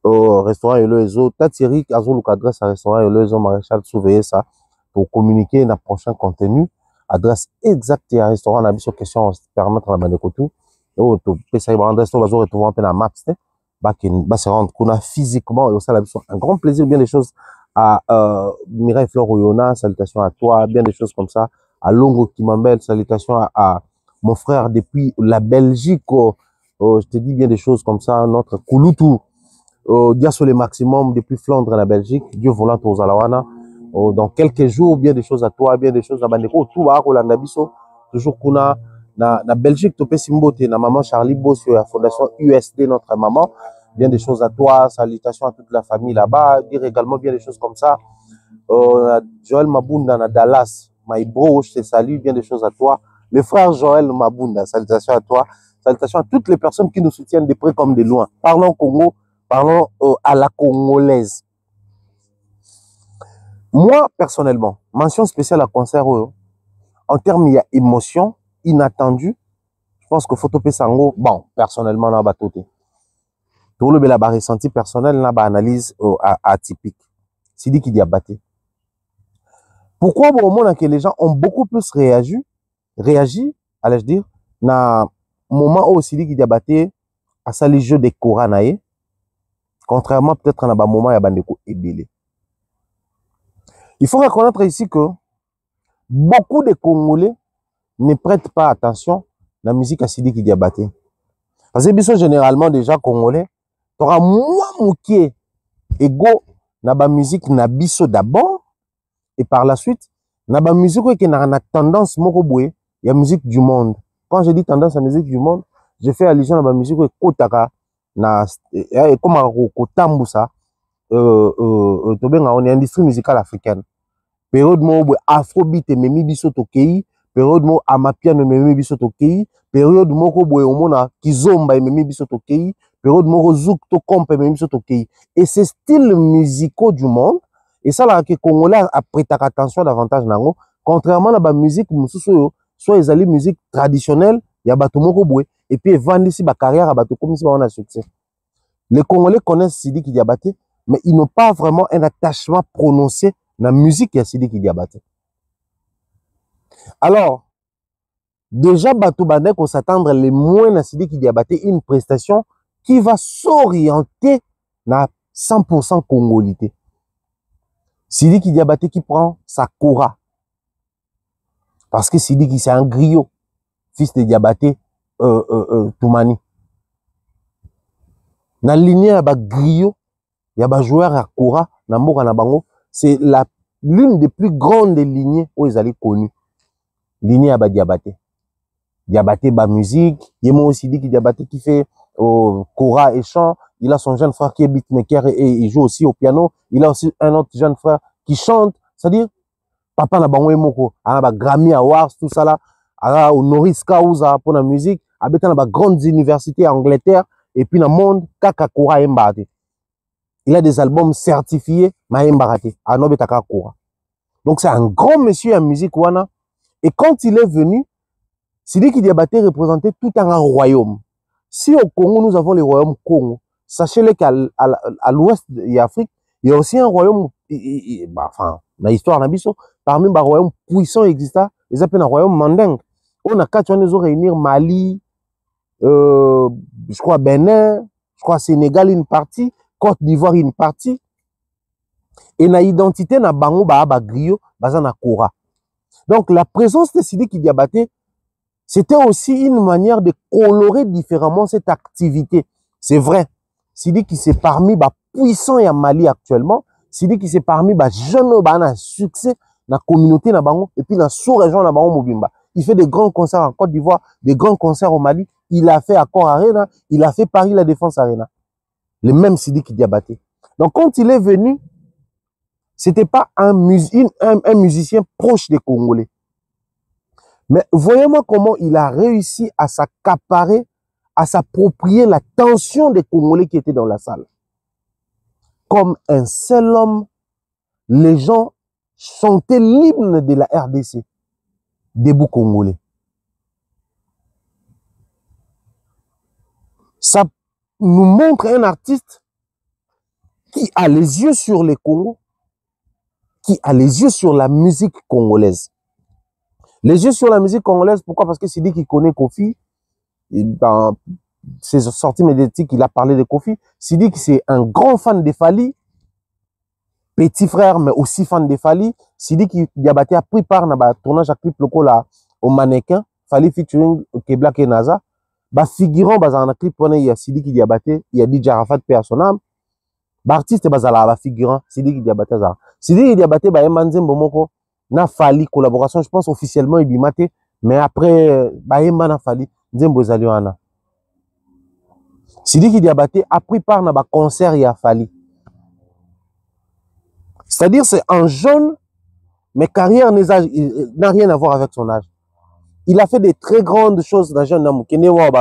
au restaurant yolo ezo Tatieri azolu adresse à restaurant yolo ezo Maréchal surveiller ça pour communiquer na prochain contenu adresse exacte à restaurant na biso question permettre la bande kotu o to pesa ibanda sto bazo retrouver un peu na maps se rendre qu'on a physiquement et au sein un grand plaisir, bien des choses à Mireille Fleur Oyona, salutations à toi, bien des choses comme ça, à Longo Kimambel, salutations à mon frère depuis la Belgique, je te dis bien des choses comme ça, notre Kouloutou, Dia sur le maximum depuis Flandre la Belgique, Dieu volant aux Alawana, dans quelques jours, bien des choses à toi, bien des choses à Bandeko, tout à Rolanda Bisso, toujours qu'on a na Belgique, Topé Simbote, na maman Charlie Bossio, la fondation USD, notre maman, bien des choses à toi, salutations à toute la famille là-bas, dire également bien des choses comme ça. Joël Mabunda, na Dallas, my bro, je te salue, bien des choses à toi. Le frère Joël Mabunda, salutations à toi, salutations à toutes les personnes qui nous soutiennent de près comme de loin. Parlons Congo, parlons à la congolaise. Moi, personnellement, mention spéciale à concert, en termes, il y a émotion, inattendu. Je pense que Photopé Sango, bon, personnellement, là, batoté. Tout le bel ressenti personnel, là, analyse atypique. C'est dit qu'il y a battu. Pourquoi, au moment que les gens ont beaucoup plus réagi, allais-je dire, na moment où Sidiki Diabaté a sali jeu de Koranae, contrairement peut-être à un moment ya bandeko ebele. Il faut reconnaître ici que beaucoup de Congolais ne prêtent pas attention à la musique à Sidiki Diabaté. Parce que biso généralement déjà Congolais, t'auras moins mouké ego na ba musique na biso d'abord et par la suite na ba musique qui na tendance moko boye ya musique du monde. Quand je dis tendance à musique du monde, je fais allusion à la musique kotaka na comme kotambusa tobenga on est industrie musicale africaine. Période mo afrobeat memi biso tokei, période mo amapiano memi biso tokei, période moko boye omona kizomba memi biso tokei, période moko zouk to kompe memi biso tokei. Et ces styles musicaux du monde, et ça là que Congolais a prêté attention davantage nango, contrairement à la musique mususu soit les alliés musique traditionnelle, il y a bato moko boye et puis vendre ici ba carrière à bato comme si on a succès. Les Congolais connaissent Sidiki Diabaté, mais ils n'ont pas vraiment un attachement prononcé dans la musique de Sidiki Diabaté. Alors, déjà, bato bandé qu'on s'attendre les moins à Sidiki Diabaté une prestation qui va s'orienter dans 100% congolité. Sidiki Diabaté qui prend sa Kora. Parce que Sidiki c'est un griot, fils de Diabaté Toumani. Dans la lignée, il y a des griots, il y a des joueurs à Kora, c'est l'une des plus grandes lignées où ils allaient connus. Lignée à Diabaté. Diabaté, musique. Il y a aussi dit que Diabaté qui fait Kora et chant. Il a son jeune frère qui est beatmaker et il joue aussi au piano. Il a aussi un autre jeune frère qui chante. C'est-à-dire, papa n'a pas moko, a Grammy Awards, tout ça là, a honoris causa pour la musique, a dans les grandes universités en Angleterre et puis dans le monde, kaka Kora Mbate. Il a des albums certifiés, ma Mbate, a Nobetaka Kora. Donc c'est un grand monsieur en musique wana. Et quand il est venu, Sidiki Diabaté représentait tout un royaume. Si au Congo nous avons le royaume Congo, sachez-le qu'à l'ouest de l'Afrique, il y a aussi un royaume, enfin, dans l'histoire Nabiso, parmi les royaumes puissants existants, ils appellent un royaume mandingue. On a quatre ans, ils ont réuni Mali, je crois Bénin, je crois Sénégal une partie, Côte d'Ivoire une partie. Et na identité na bango ba griot, baza na Kora. Donc la présence de Sidiki Diabaté, c'était aussi une manière de colorer différemment cette activité. C'est vrai. Sidiki c'est parmi les puissants à Mali actuellement. Sidiki c'est parmi les jeunes qui ont succès dans la communauté na bango et puis dans la sous-région na bango Mobimba. Il fait des grands concerts en Côte d'Ivoire, des grands concerts au Mali. Il a fait Accor Arena, il a fait Paris La Défense Arena. Le même Sidiki Diabaté. Donc quand il est venu, c'était pas un musicien proche des Congolais. Mais voyez-moi comment il a réussi à s'accaparer, à s'approprier la tension des Congolais qui étaient dans la salle. Comme un seul homme, les gens chantaient l'hymne de la RDC, Debout Congolais. Ça nous montre un artiste qui a les yeux sur les Congos, qui a les yeux sur la musique congolaise. Les yeux sur la musique congolaise, pourquoi? Parce que c'est dit qu'il connaît Kofi. Dans ses sorties médiatiques, il a parlé de Kofi. C'est dit que c'est un grand fan de Fali, petit frère, mais aussi fan de Fali. C'est dit qu'il a pris part dans le tournage à clip local au mannequin, Fali featuring Kebla Kenaza. Figurant dans le clip, il y a Sidi qui Diabaté, il y a DJ Arafat Père son âme. Artiste bazala figurant Sidi qui Diabaté ça. Sidi qui Diabaté Manzembo moko na Fali collaboration, je pense officiellement il bimaté, mais après na Fali Nzembo Zaliwana. Sidi qui Diabaté a pris part dans concert il y a Fali. C'est-à-dire c'est un jeune, mais carrière n'a rien à voir avec son âge. Il a fait des très grandes choses dans jeune homme.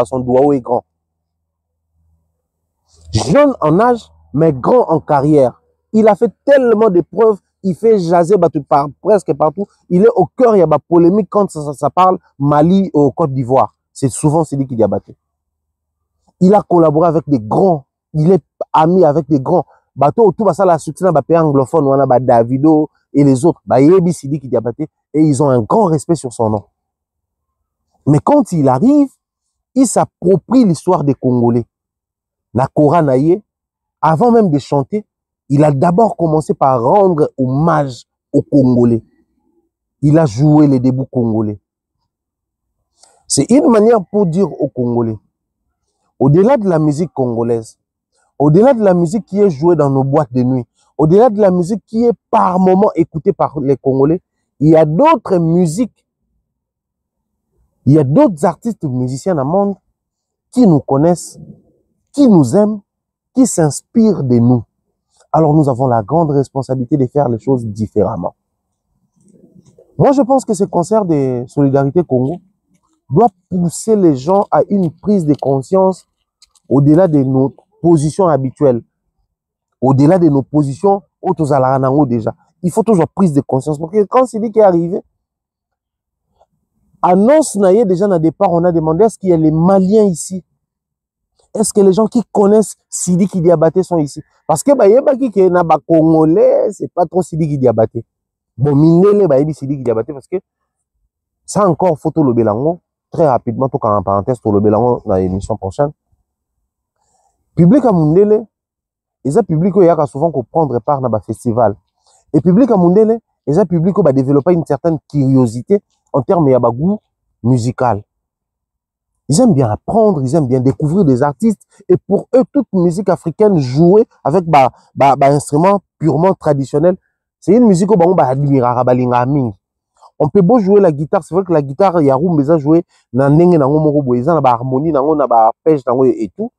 Son doigt est grand. Jeune en âge, mais grand en carrière. Il a fait tellement de preuves. Il fait jaser presque partout. Il est au cœur, il y a des polémiques quand ça parle Mali au Côte d'Ivoire. C'est souvent celui qui Diabaté. Il a collaboré avec des grands. Il est ami avec des grands. Bateau tout ça la succès dans les pays anglophones, on a Davido et les autres. Yebi Sidi qui Diabaté et ils ont un grand respect sur son nom. Mais quand il arrive, il s'approprie l'histoire des Congolais. Na Kora Naye, avant même de chanter, il a d'abord commencé par rendre hommage aux Congolais. Il a joué les débuts congolais. C'est une manière pour dire aux Congolais, au-delà de la musique congolaise, au-delà de la musique qui est jouée dans nos boîtes de nuit, au-delà de la musique qui est par moment écoutée par les Congolais, il y a d'autres musiques, il y a d'autres artistes musiciens dans le monde qui nous connaissent, qui nous aiment, qui s'inspirent de nous. Alors nous avons la grande responsabilité de faire les choses différemment. Moi, je pense que ce concert de Solidarité Congo doit pousser les gens à une prise de conscience au-delà de nos positions habituelles, au-delà de nos positions autozalaranango déjà. Il faut toujours prise de conscience. Parce que quand Sidi qui est arrivé, annonce naïe déjà dans le départ, on a demandé est-ce qu'il y a les Maliens ici? Est-ce que les gens qui connaissent Sidi qui Diabaté sont ici? Parce que les Congolais, c'est pas trop Sidi qui Diabaté. Bon, minele ba yebi Sidi qui Diabaté parce que ça encore photo le Belango très rapidement tout en parenthèse pour le Belango dans l'émission prochaine. Public à Mundele, ils ont public où il y a souvent qu'on prendre part dans le festival. Et public à Mundele, ils ont public où va développer une certaine curiosité en termes de goût musical. Ils aiment bien apprendre, ils aiment bien découvrir des artistes. Et pour eux, toute musique africaine jouée avec instrument purement traditionnel, c'est une musique où on peut beau jouer la guitare, c'est vrai que la guitare, il y a un joué dans la harmonie, dans la pêche, et tout.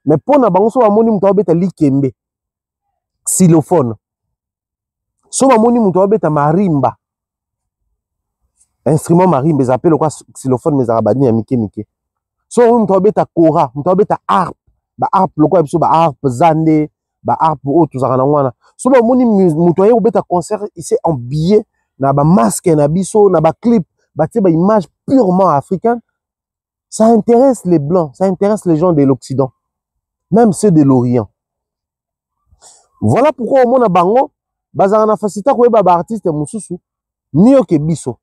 Mais pour na bango so amoni muto abeta likembe xylophone. So amoni muto abeta marimba. Instrument marimba, ils appellent quoi xylophone mais arabani ya mike mike. So muto abeta kora, muto abeta harpe. Ba harpe loko biso ba harpe zande, ba harpe o tuzaka na wana. So amoni muto aye obeta concert, il s'est habillé na ba masque na biso, na ba clip, ba tie ba image purement africaine. Ça intéresse les blancs, ça intéresse les gens de l'Occident. Même ceux de l'Orient. Voilà pourquoi au monde bango bazana facilita ko ba artiste mususu mieux que biso.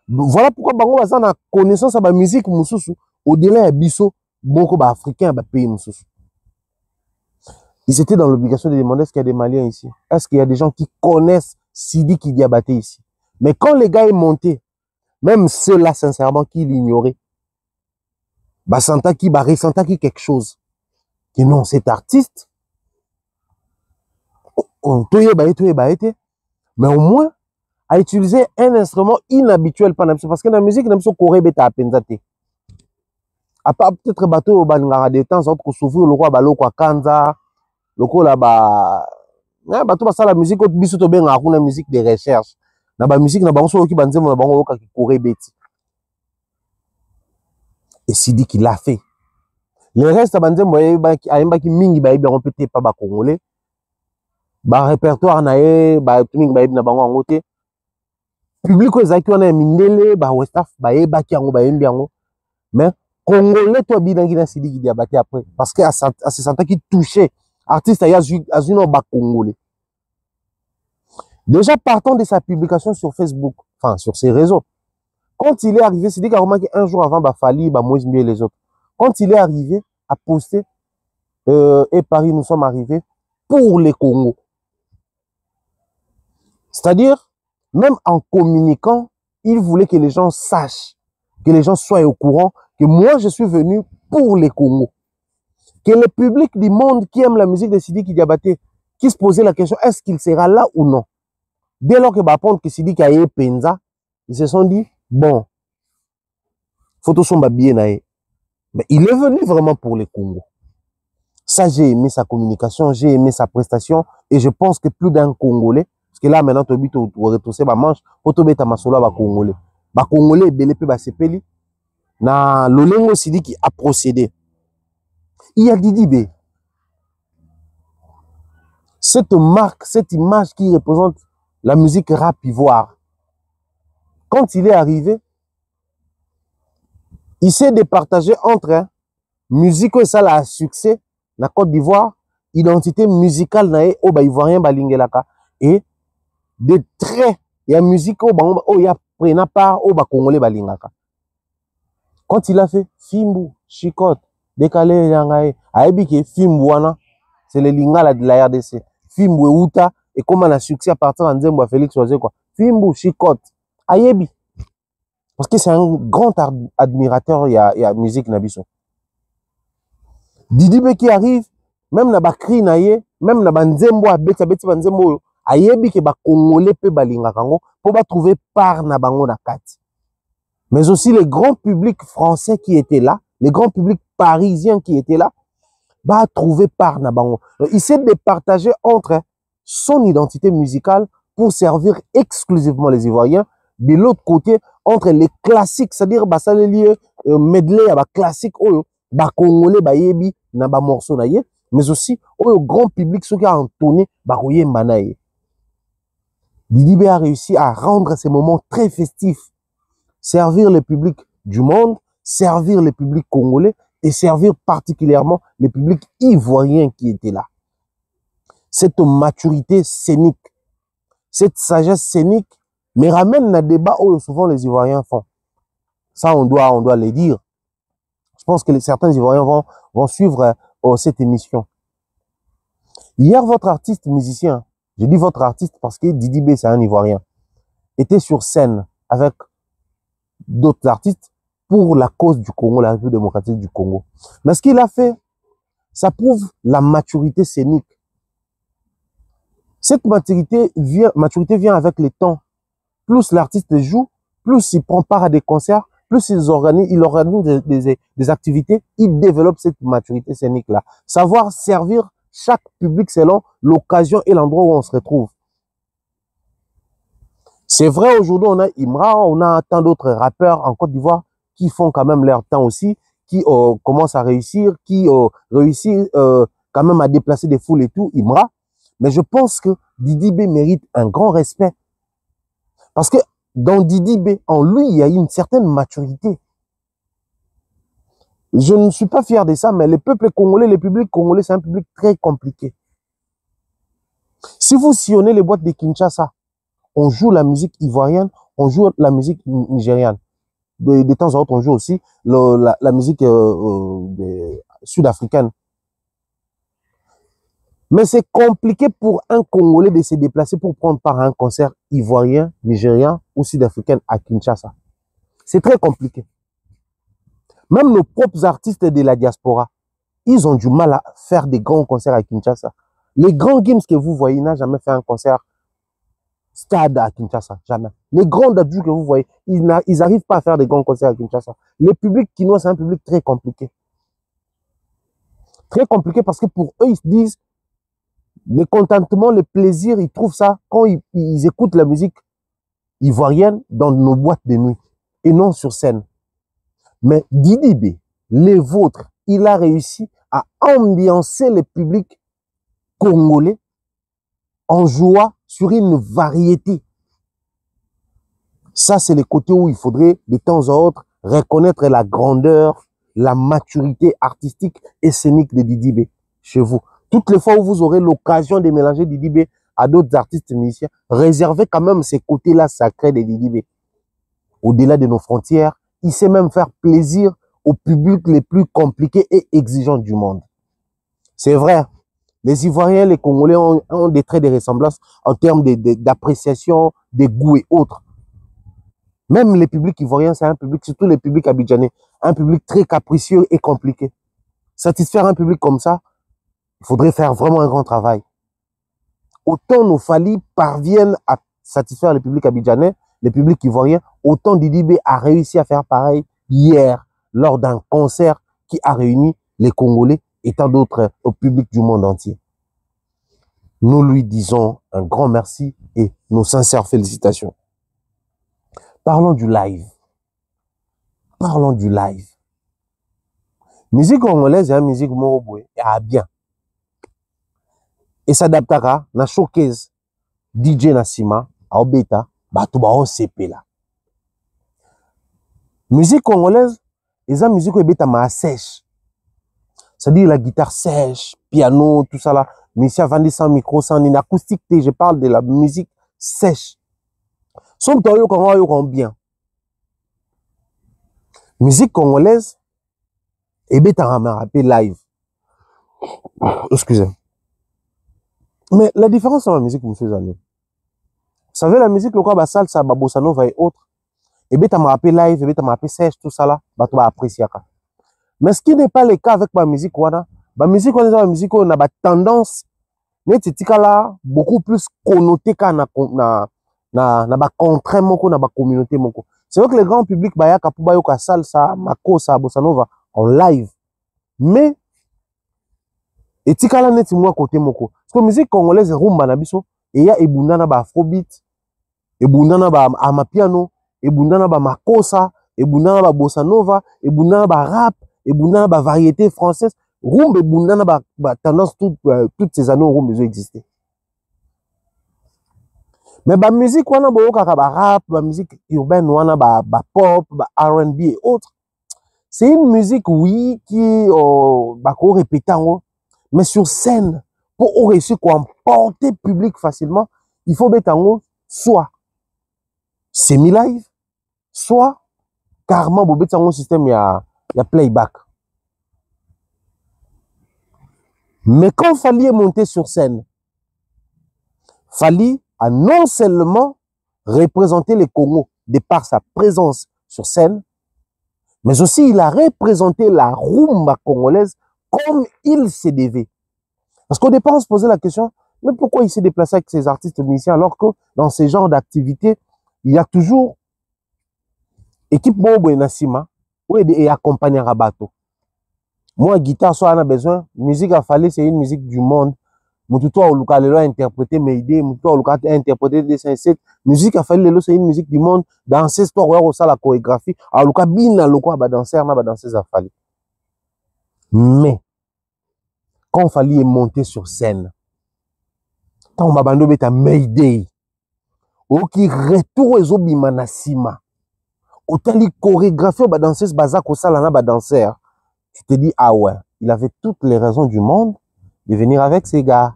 Voilà pourquoi bango bazana connaissance à ba musique mususu au-delà de biso beaucoup ba africains ba pays mususu. Ils étaient dans l'obligation de demander est-ce qu'il y a des Maliens ici? Est-ce qu'il y a des gens qui connaissent Sidi qui Diabaté ici? Mais quand les gars est monté, même ceux-là sincèrement qui l'ignoraient, ba senta qui ba ressenta qui quelque chose. Que non, cet artiste, mais au moins, a utilisé un instrument inhabituel parce que la musique, n'a pas coré beta apenzate. À part peut-être bateau balingara des temps, autres que s'ouvrir le roi balo kwa kanza, le ko là ba, bateau ça la musique autre biso to benga kuna musique de recherche. Na ba musique na bango so ki banzemo na bango ka ki coré beti. Et Sidi qui l'a fait. Le reste, qui mingi ba on peut pas ba congolais. Ba répertoire nae ba tuning ba na bango ngote. Public ezaki wana mindele ba westaf ba ki yango ba yango. Mais congolais toi binangi na Sidi qui Diabaté après parce que à se sentait qui touchait artiste ya azuno ba congolais. Déjà partant de sa publication sur Facebook, enfin sur ses réseaux. Quand il est arrivé, Sidi a remarqué un jour avant ba Fali, ba Moïse Mbie et les autres. Quand il est arrivé à poster et Paris, nous sommes arrivés pour les Congos. C'est-à-dire, même en communiquant, il voulait que les gens sachent, que les gens soient au courant que moi, je suis venu pour les Congos. Que le public du monde qui aime la musique de Sidi Diabaté, qui se posait la question, est-ce qu'il sera là ou non? Dès lors que apprendre que Sidi a eu Penza, ils se sont dit, bon, photo son bien naé. Mais il est venu vraiment pour les Congos. Ça, j'ai aimé sa communication, j'ai aimé sa prestation, et je pense que plus d'un Congolais, parce que là, maintenant, tu as retroussé ma manche, pour te mettre ma solo à Congolais. Ba Congolais, belépé, ba sepeli, na l'olengo Sidi qui a procédé. Il y a Didi B. Cette marque, cette image qui représente la musique rap ivoire. Quand il est arrivé, il s'est départagé entre musique et ça a succès na Côte d'Ivoire, identité musicale na o ba ivoirien balingelaka et des traits il y a musique o ba o ya prena part o ba congolais balingaka. Quand il a fait Fimbu, Chicote, Décalé, Yangaye, Aebike, Fimbuana, c'est le lingala de la RDC. Fimbu et Outa, et comment on a succès à partir de Nzembo à Félix Oisé, quoi. Fimbu, Chicote, Ayebi. Parce que c'est un grand admirateur, il y a musique Nabiso. Didi B qui arrive, même na bakri na ye, même na banzembo a beti banzembo, Ayebi ke ba Congolais pe balinga kango, pour ba trouver part na bango na kati. Mais aussi les grands publics français qui étaient là, les grands publics parisiens qui étaient là, va trouver part na bango. Il essaie de partager entre son identité musicale pour servir exclusivement les Ivoiriens. De l'autre côté, entre les classiques, c'est-à-dire bah ça les lieux medley bah classique oyo bah congolais bah yebi na bah morceau na ye, mais aussi au grand public ceux qui a entonné bah oyemba na ye. Didi B a réussi à rendre ces moments très festifs, servir le public du monde, servir le public congolais et servir particulièrement les publics ivoiriens qui étaient là. Cette maturité scénique, cette sagesse scénique me ramène à un débat où souvent les Ivoiriens font. Ça, on doit le dire. Je pense que certains Ivoiriens vont suivre cette émission. Hier, votre artiste musicien, je dis votre artiste parce que Didi B, c'est un Ivoirien, était sur scène avec d'autres artistes pour la cause du Congo, la République démocratique du Congo. Mais ce qu'il a fait, ça prouve la maturité scénique. Cette maturité vient avec le temps. Plus l'artiste joue, plus il prend part à des concerts, plus il organise des activités, il développe cette maturité scénique-là. Savoir servir chaque public selon l'occasion et l'endroit où on se retrouve. C'est vrai, aujourd'hui, on a Imra, on a tant d'autres rappeurs en Côte d'Ivoire qui font quand même leur temps aussi, qui commencent à réussir, qui réussissent quand même à déplacer des foules et tout, Imra. Mais je pense que Didi B mérite un grand respect. Parce que dans Didi B, en lui, il y a une certaine maturité. Je ne suis pas fier de ça, mais le peuple congolais, le public congolais, c'est un public très compliqué. Si vous sillonnez les boîtes de Kinshasa, on joue la musique ivoirienne, on joue la musique nigériane. De temps en temps, on joue aussi la musique sud-africaine. Mais c'est compliqué pour un Congolais de se déplacer pour prendre part à un concert ivoirien, nigérien ou sud-africain à Kinshasa. C'est très compliqué. Même nos propres artistes de la diaspora, ils ont du mal à faire des grands concerts à Kinshasa. Les grands Gims que vous voyez n'ont jamais fait un concert stade à Kinshasa, jamais. Les grands dadus que vous voyez, ils n'arrivent pas à faire des grands concerts à Kinshasa. Le public kinois, c'est un public très compliqué. Très compliqué parce que pour eux, ils se disent, le contentement, le plaisir, ils trouvent ça quand ils écoutent la musique ivoirienne dans nos boîtes de nuit et non sur scène. Mais Didi B, les vôtres, il a réussi à ambiancer le public congolais en jouant sur une variété. Ça, c'est le côté où il faudrait de temps en temps reconnaître la grandeur, la maturité artistique et scénique de Didi B chez vous. Toutes les fois où vous aurez l'occasion de mélanger Didi B à d'autres artistes musiciens, réservez quand même ces côtés-là sacrés de Didi B. Au-delà de nos frontières, il sait même faire plaisir au public les plus compliqués et exigeants du monde. C'est vrai, les Ivoiriens, les Congolais ont des traits de ressemblance en termes d'appréciation, de goût et autres. Même les publics ivoiriens, c'est un public, surtout les publics abidjanais, un public très capricieux et compliqué. Satisfaire un public comme ça, il faudrait faire vraiment un grand travail. Autant nos Fali parviennent à satisfaire le public abidjanais, le public ivoirien, autant Didi B a réussi à faire pareil hier lors d'un concert qui a réuni les Congolais et tant d'autres au public du monde entier. Nous lui disons un grand merci et nos sincères félicitations. Parlons du live. Parlons du live. Musique congolaise, c'est une musique moroboué et à bien. Et s'adapte à la showcase DJ Nassima, à Obeta, Batouba OCP là. Musique congolaise, et ça musique Obeta ma sèche. C'est-à-dire la guitare sèche, piano, tout ça là. Musicien vendu sans micro, sans une acoustique, je parle de la musique sèche. Son bien. Musique congolaise, et bien, t'as rappelé live. Excusez. Mais la différence dans la musique, monsieur Zané, vous savez, la musique, le quoi, bah, salsa, bah, bossa nova et autres, et bien, t'as rappelé live, et bien, t'as rappelé sèche, tout ça là, bah, tu vas apprécier. Mais ce qui n'est pas le cas avec ma musique, voilà, ma musique, on est dans la musique, on a tendance, là, beaucoup plus connoté qu'à na ba contraint moko, na ba communauté moko. C'est vrai que le grand public, bah, yaka pou ba yoka salsa, makosa, bossa nova, en live. Mais, et tikala neti mwa côté moko. Parce que musique congolaise rumba na biso, et ya ebunda na ba afrobeat, ebunda na ba amapiano, ebunda na ba makosa, ebunda na ba bossa nova, ebunda na ba rap, ebunda na ba variété française. Rumba ebunda na ba tendance toutes ces années rumba ont existé. Mais la musique, on a beaucoup de rap, la musique urbaine, on a pop, R&B et autres. C'est une musique, oui, qui est répétée, mais sur scène, pour réussir à emporter le public facilement, il faut mettre soit semi-live, soit carrément, pour mettre un système, il y a playback. Mais quand il fallait monter sur scène, il fallait à non seulement représenter le Congo de par sa présence sur scène, mais aussi il a représenté la rumba congolaise comme il se devait. Parce qu'au départ, on se posait la question, mais pourquoi il s'est déplacé avec ces artistes musiciens alors que dans ce genre d'activité, il y a toujours équipe Bobo et Nassima et accompagné Rabato. Moi, guitare, soit on a besoin, musique à fallu, c'est une musique du monde. Mututo Oluka Lelo a interprété mes idées, Mututo Oluka a interprété des 5-7. Musique a fallu Lelo, c'est une musique du monde. Dans ces histoires, on a la chorégraphie. Oluka Bina Loko, ba danser, na ba danser a fallu. Mais, quand il fallait monter sur scène, quand on m'a bandé beta Mayday, ou qui retour aux obima nasima, ou tali chorégraphie, ba danseuse bazak au salana ba danseur, tu te dis, ah ouais, il avait toutes les raisons du monde de venir avec ces gars.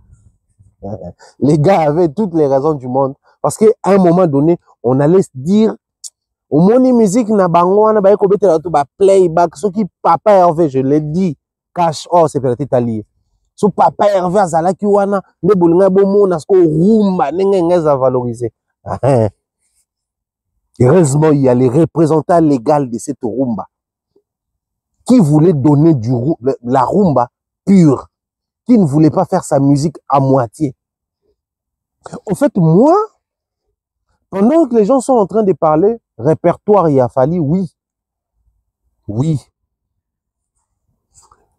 Les gars avaient toutes les raisons du monde. Parce qu'à un moment donné, on allait se dire, au moins musique na bango, na ba ekobete la tout ba playback, ce qui papa Hervé, je l'ai dit, cash, oh, c'est peut-être allié. So papa Hervé azalaki wana, ne bolinga bomo na sko rumba, n'engeza valoriser. Heureusement, il y a les représentants légaux de cette rumba qui voulaient donner la rumba pure, qui ne voulait pas faire sa musique à moitié. En fait, moi, pendant que les gens sont en train de parler, répertoire il a fallu, oui. Oui.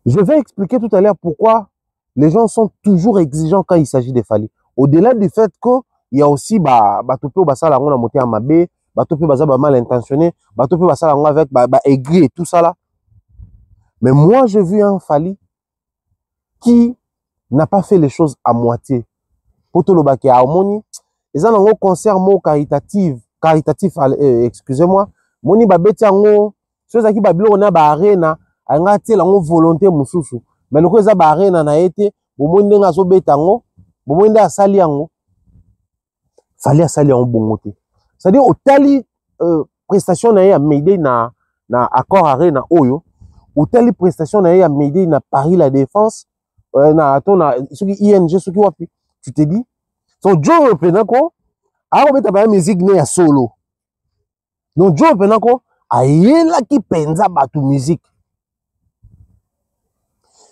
Je vais expliquer tout à l'heure pourquoi les gens sont toujours exigeants quand il s'agit de Fally. Au-delà du fait qu'il y a aussi Batope Basala on a monté à Mabé, Batope Basala mal intentionné, Batope Basala avec aigri et tout ça là. Mais moi, j'ai vu un Fally qui n'a pas fait les choses à moitié. Potolobaki a harmonie. Ils ont un concert caritatif, excusez-moi. Moni babeti ango, chose qui babilo on a arena, anga ti la volonté mususu. Mais le ko za arena na été, bomoni ndenga zo betango, bomoni nda asali ango. Fallait asali en bon côté. C'est-à-dire au tali prestation na ya Mayday na accord arena oyo, au tali prestation na ya Mayday na Paris la Défense, na ton ce qui ING ce qui wapi. Tu te dis, son Joe Penako, a remettre la musique né à solo. Donc Joe Penako, a yela qui penza batu musique.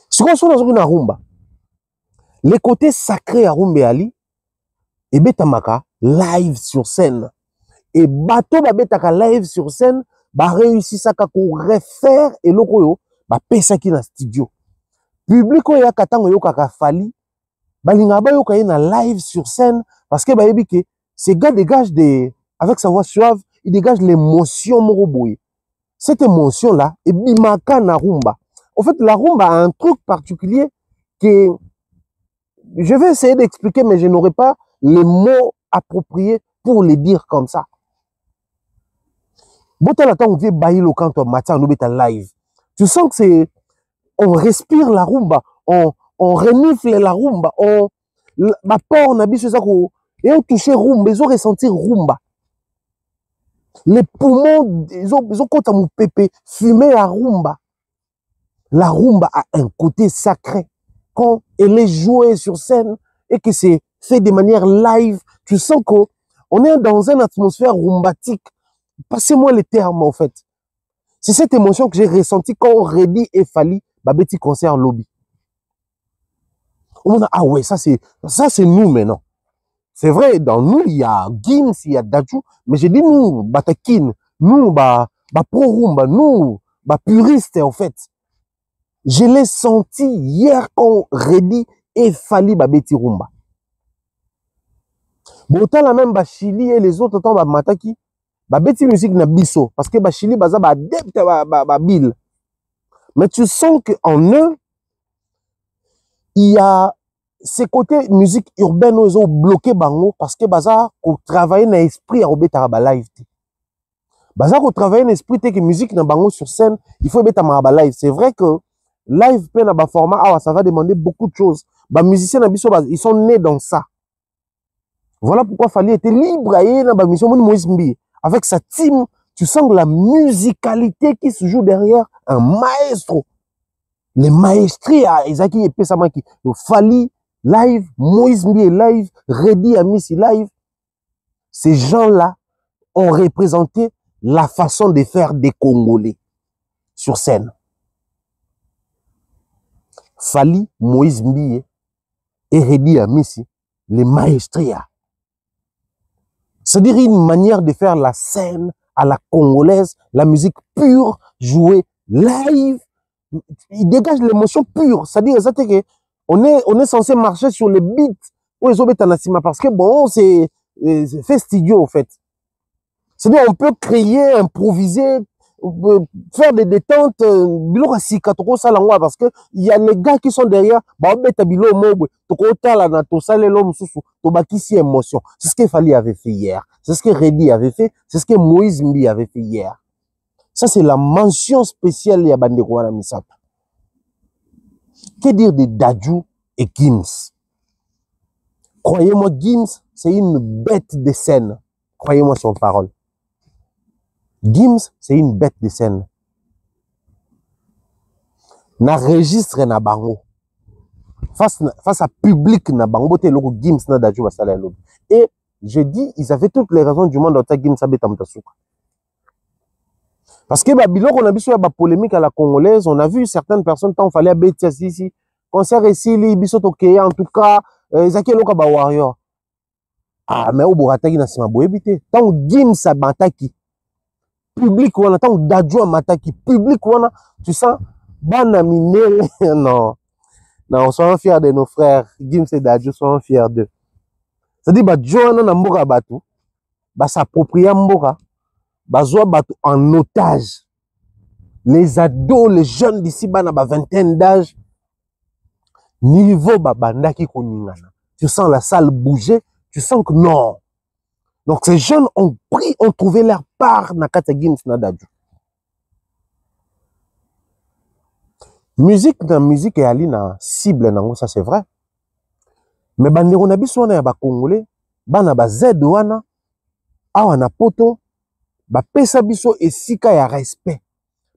Si on soit dans une rumba, les côtés sacrés à rumba ali, et betamaka live sur scène. Et bateau ba betaka live sur scène, ba réussi ça kako refaire et lokoyo, ba pesa ki na studio. Public ya katango yo kaka Fally. Balinga ba yoka na live sur scène parce que bayebi que ces gars dégagent avec sa voix suave, il dégage l'émotion moroboye. Cette émotion là est bimaka na rumba. En fait, la rumba a un truc particulier que je vais essayer d'expliquer mais je n'aurai pas les mots appropriés pour les dire comme ça. Botala tant on vient bailler quand on matin on est live. Tu sens que c'est on respire la rumba, on renifle la rumba, on on a et on touche rumba, ils ont ressenti rumba. Les poumons, ils ont côté mon pépé, fumer la rumba. La rumba a un côté sacré. Quand elle est jouée sur scène et que c'est fait de manière live, tu sens qu'on est dans une atmosphère rumbatique. Passez-moi les termes, en fait. C'est cette émotion que j'ai ressentie quand Reddy et Fally, Babeti concert lobby. On a, ah ouais, ça c'est nous maintenant. C'est vrai, dans nous, il y a Gims, il y a Dadju, mais j'ai dit nous, Batakin, nous, pro rumba, nous, puristes, en fait. Je l'ai senti hier quand Reddy et Fally Babeti rumba. Bon, autant la même Chili et les autres, autant Mataki, Babeti musique na biso, parce que Chili, baza adepte Bill. Mais tu sens qu'en eux, il y a ces côtés musique urbaine où ils ont bloqué bango parce que baza ko travailler dans l'esprit à obeta ba live. Baza ko travailler dans l'esprit que musique na bango sur scène, il faut obeta ba live. C'est vrai que live pe na ba format ah ça va demander beaucoup de choses. Ba musiciens na biso ils sont nés dans ça. Voilà pourquoi Fally était libre à y dans ba mission Moïse Mbi avec sa team, tu sens la musicalité qui se joue derrière un maestro. Les maestries à Isaki et Pesamaki, Fally live, Moïse Mbi live, Reddy Amissi live. Ces gens-là ont représenté la façon de faire des Congolais sur scène. Fally, Moïse Mbi et Reddy Amissi, les maestries. C'est-à-dire une manière de faire la scène à la congolaise, la musique pure, jouée live. Il dégage l'émotion pure. C'est-à-dire que on est censé marcher sur les beats où ils ont parce que bon, c'est fait studio en fait. C'est-à-dire on peut créer, improviser, faire des détentes, parce que il y a les gars qui sont derrière, émotion. C'est ce que Fally avait fait hier. C'est ce que Reddy avait fait. C'est ce que Moïse Mbi avait fait hier. Ça, c'est la mention spéciale de Bandekouana Misapa. Que dire de Dadju et Gims? Croyez-moi, Gims, c'est une bête de scène. Croyez-moi sur parole. Gims, c'est une bête de scène. Na registre na bango. Face à public na bango, te loko Gims na Dadju va sala lobi. Et je dis, ils avaient toutes les raisons du monde d'ota Gims abeta mtasuka. Parce que Babylon, on a vu sur la polémique à la congolaise, on a vu certaines personnes, tant fallait abétir ici, concert ici, les bisous ok, en tout cas, Zaki Loka ba warrior. Ah, mais au Borataki na sima boébité. Tant Gims a mataki, public wana, tant Dadju a mataki, public wana, tu sens, bana minel, non. Non, on soit fiers de nos frères, Gims et Dadju sont fiers d'eux. C'est-à-dire, Joana na mboka batu, s'approprier mboka, bazwa batu en otage. Les ados, les jeunes d'ici, bana ba vingtaine d'âge, niveau babandaki koningana. Tu sens la salle bouger, tu sens que non. Donc ces jeunes ont pris, ont trouvé leur part na kata Gims na Dadju. Musique et ali na cible nango, ça c'est vrai. Mais bandeko na biso wana ya ba Congolais, bana ba Z wana, awa na poto, ba pesa biso esika ya respect.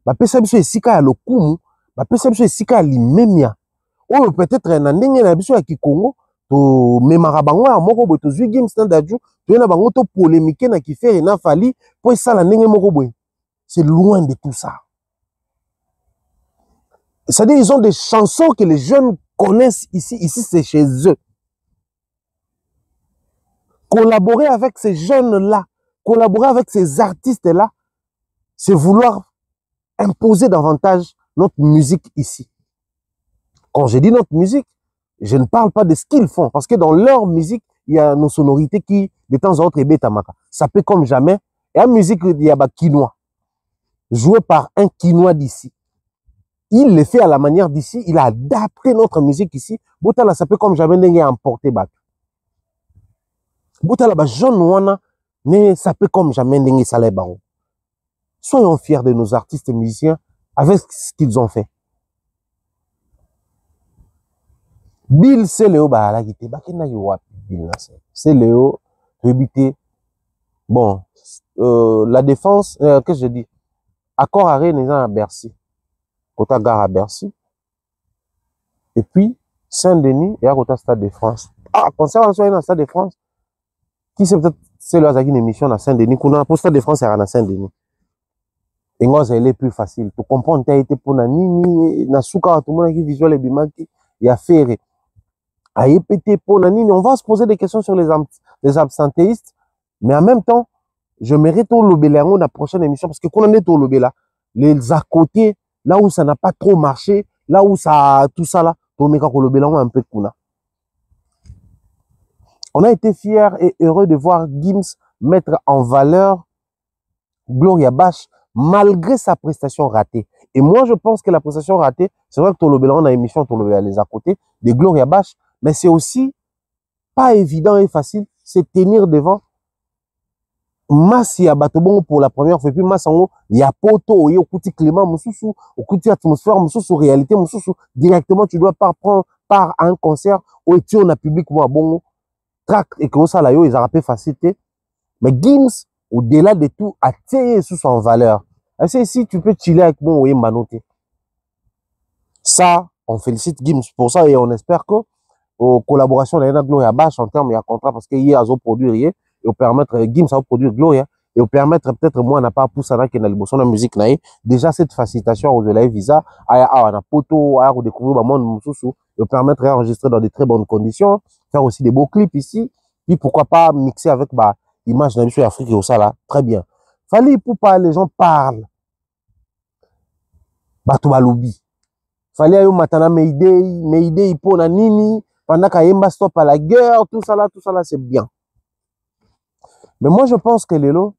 Ba pesa biso esika ya lokumu, ba pesa biso esika ya limemia. Ou peut-être na ndenge na biso ya Kikongo, to memara bango ya moko boy to zui Gims na Dadju, to na bango to polémiquer na Kifere na Fally, po esala ndenge moko boy. C'est loin de tout ça. C'est-à-dire ils ont des chansons que les jeunes connaissent ici c'est chez eux. Collaborer avec ces jeunes-là, collaborer avec ces artistes-là, c'est vouloir imposer davantage notre musique ici. Quand je dis notre musique, je ne parle pas de ce qu'ils font, parce que dans leur musique, il y a nos sonorités qui, de temps en temps, est bétamaka. Ça peut comme jamais. Et la musique, il y a Kinois, joué par un Kinois d'ici. Il le fait à la manière d'ici, il a adapté notre musique ici. Boutala, ça peut comme jamais n'est emporté bac. Boutala, ba jeune wana, ne ça peut comme jamais n'est salé baron. Soyons fiers de nos artistes et musiciens avec ce qu'ils ont fait. Bill, c'est Léo, bah, la guitare, bah, qu'est-ce qu'il y a, Bill, c'est Léo, rebité. Bon, la défense, qu'est-ce que je dis? Accord à Rennes à Bercy. Côté gare à Bercy. Et puis, Saint-Denis et à côté Stade de France. Ah, conservation dans Stade de France. Qui c'est peut-être, c'est là une émission à Saint-Denis. Qu'on a pour Stade de France, c'est à Saint-Denis. Et moi, c'est les plus facile. Tu comprends, tu as été pour Nani, Nasuka, tout le monde qui visuel et bimaki, il y a fait. À EPT pour Nani, on va se poser des questions sur les absentéistes, mais en même temps, je mérite au lobé dans la prochaine émission parce que quand on est au lobé là, les à côté, là où ça n'a pas trop marché, là où ça, tout ça là, on un peu de On a été fiers et heureux de voir Gims mettre en valeur Gloria Bash malgré sa prestation ratée. Et moi, je pense que la prestation ratée, c'est vrai que Tolobela, on a émission Tolobela les à côté de Gloria Bash, mais c'est aussi pas évident et facile, c'est tenir devant Massi à Batobon pour la première fois, et puis Massango, il y a Poto, il y a Okuti Clément, Moussoussou, Okuti Atmosphère, Moussoussou, réalité, Moussoussou, directement, tu dois pas prendre part à un concert où tu as un public, moi, bon, track, et que ça, là, ils ont rappelé facilité. Mais Gims, au-delà de tout, a tiré sous son valeur. C'est si tu peux chiller avec moi, oui, manoté. Ça, on félicite Gims pour ça et on espère que, aux collaborations de la Gloria Bash en termes de contrat, parce qu'il y a à produire, et au permettre, Gims à produire Gloria, et au permettre peut-être moi, on n'a pas poussé à la la musique, déjà cette facilitation au delà visa, à la poto, à redécouvrir le monde, et au permettre d'enregistrer dans de très bonnes conditions, faire aussi des beaux clips ici, puis pourquoi pas mixer avec, image de l'Afrique et au ça là, très bien. Fallait pour pas les gens parlent. Bato lobby. Fallait ayo matana Mayday ipo na nini, pendant qu'ayemba stop à la guerre, tout ça là, c'est bien. Mais moi je pense que Lelo,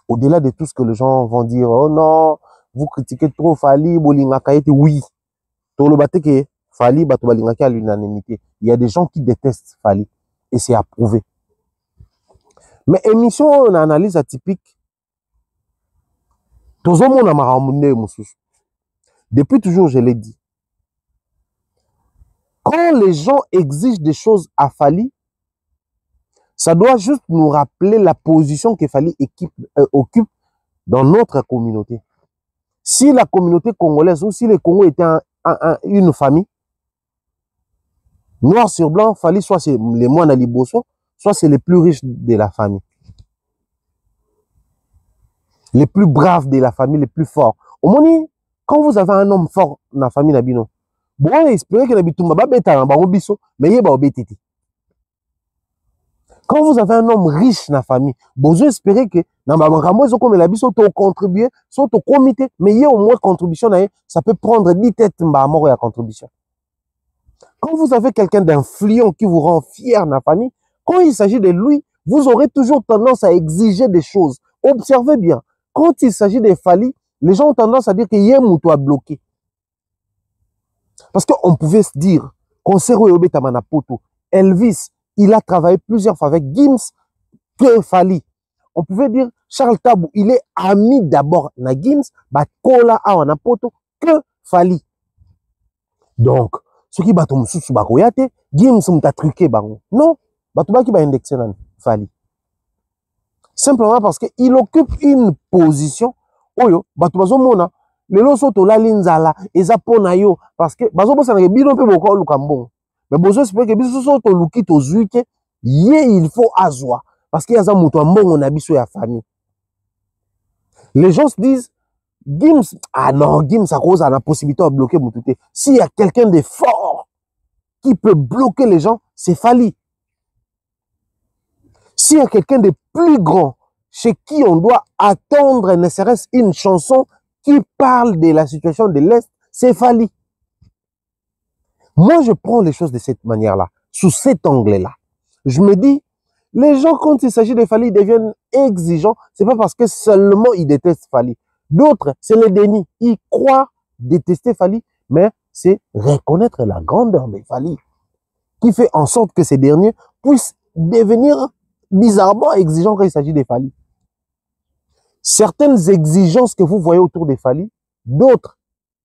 au-delà de tout ce que les gens vont dire, oh non, vous critiquez trop Fali, Bolinga Kaete, oui. Tolo bateke, Fali, bato balingaki à l'unanimité. Il y a des gens qui détestent Fali, et c'est approuvé. Mais émission, on a analyse atypique. Depuis toujours, je l'ai dit. Quand les gens exigent des choses à Fali, ça doit juste nous rappeler la position que Fali occupe dans notre communauté. Si la communauté congolaise ou si le Congo était une famille, noir sur blanc, Fali, soit c'est les moines à Liboso, soit c'est les plus riches de la famille. Les plus braves de la famille, les plus forts. Au moins, quand vous avez un homme fort dans la famille Nabino, bon, espérez que Nabitumba va bêta dans le biso, mais il va obéter. Quand vous avez un homme riche dans la famille, vous espérez que dans le comme la biso, tu contribuer, soit au comité, mais il y a au moins contribution, ça peut prendre 10 têtes mort à contribution. Quand vous avez quelqu'un d'influent qui vous rend fier dans la famille, quand il s'agit de lui, vous aurez toujours tendance à exiger des choses. Observez bien. Quand il s'agit des Fali, les gens ont tendance à dire qu'il y a un mouton à bloquer. Parce qu'on pouvait se dire, concert Tamana Poto, Elvis, il a travaillé plusieurs fois avec Gims que Fali. On pouvait dire, Charles Tabou, il est ami d'abord na Gims, Kola a Poto que Fali. Donc, ce qui bato mususu bakoyate, Gims m'a truqué bango. Non, bato baki ba indexé nan Fali. Simplement parce qu'il occupe une position, oyo, bato bazo mona, le loso to la linzala, eza pona yo, parce que, bazo bosa na bino pe boko lukambon. Mais bozo espère que biso so to luki to zuike, ye il faut azwa, parce qu'il y a za muto mbongo na biso ya famille. Les gens se disent, Gims, ah non, Gims a cause à la possibilité de bloquer Moutouté. S'il y a quelqu'un de fort qui peut bloquer les gens, c'est Fali. S'il y a quelqu'un de plus grand chez qui on doit attendre ne serait-ce une chanson qui parle de la situation de l'Est, c'est Fali. Moi, je prends les choses de cette manière-là, sous cet angle-là. Je me dis, les gens, quand il s'agit de Fali, ils deviennent exigeants. C'est pas parce que seulement ils détestent Fali. D'autres, c'est le déni. Ils croient détester Fali, mais c'est reconnaître la grandeur de Fali qui fait en sorte que ces derniers puissent devenir bizarrement exigeants quand il s'agit de Fali. Certaines exigences que vous voyez autour de Fali, d'autres,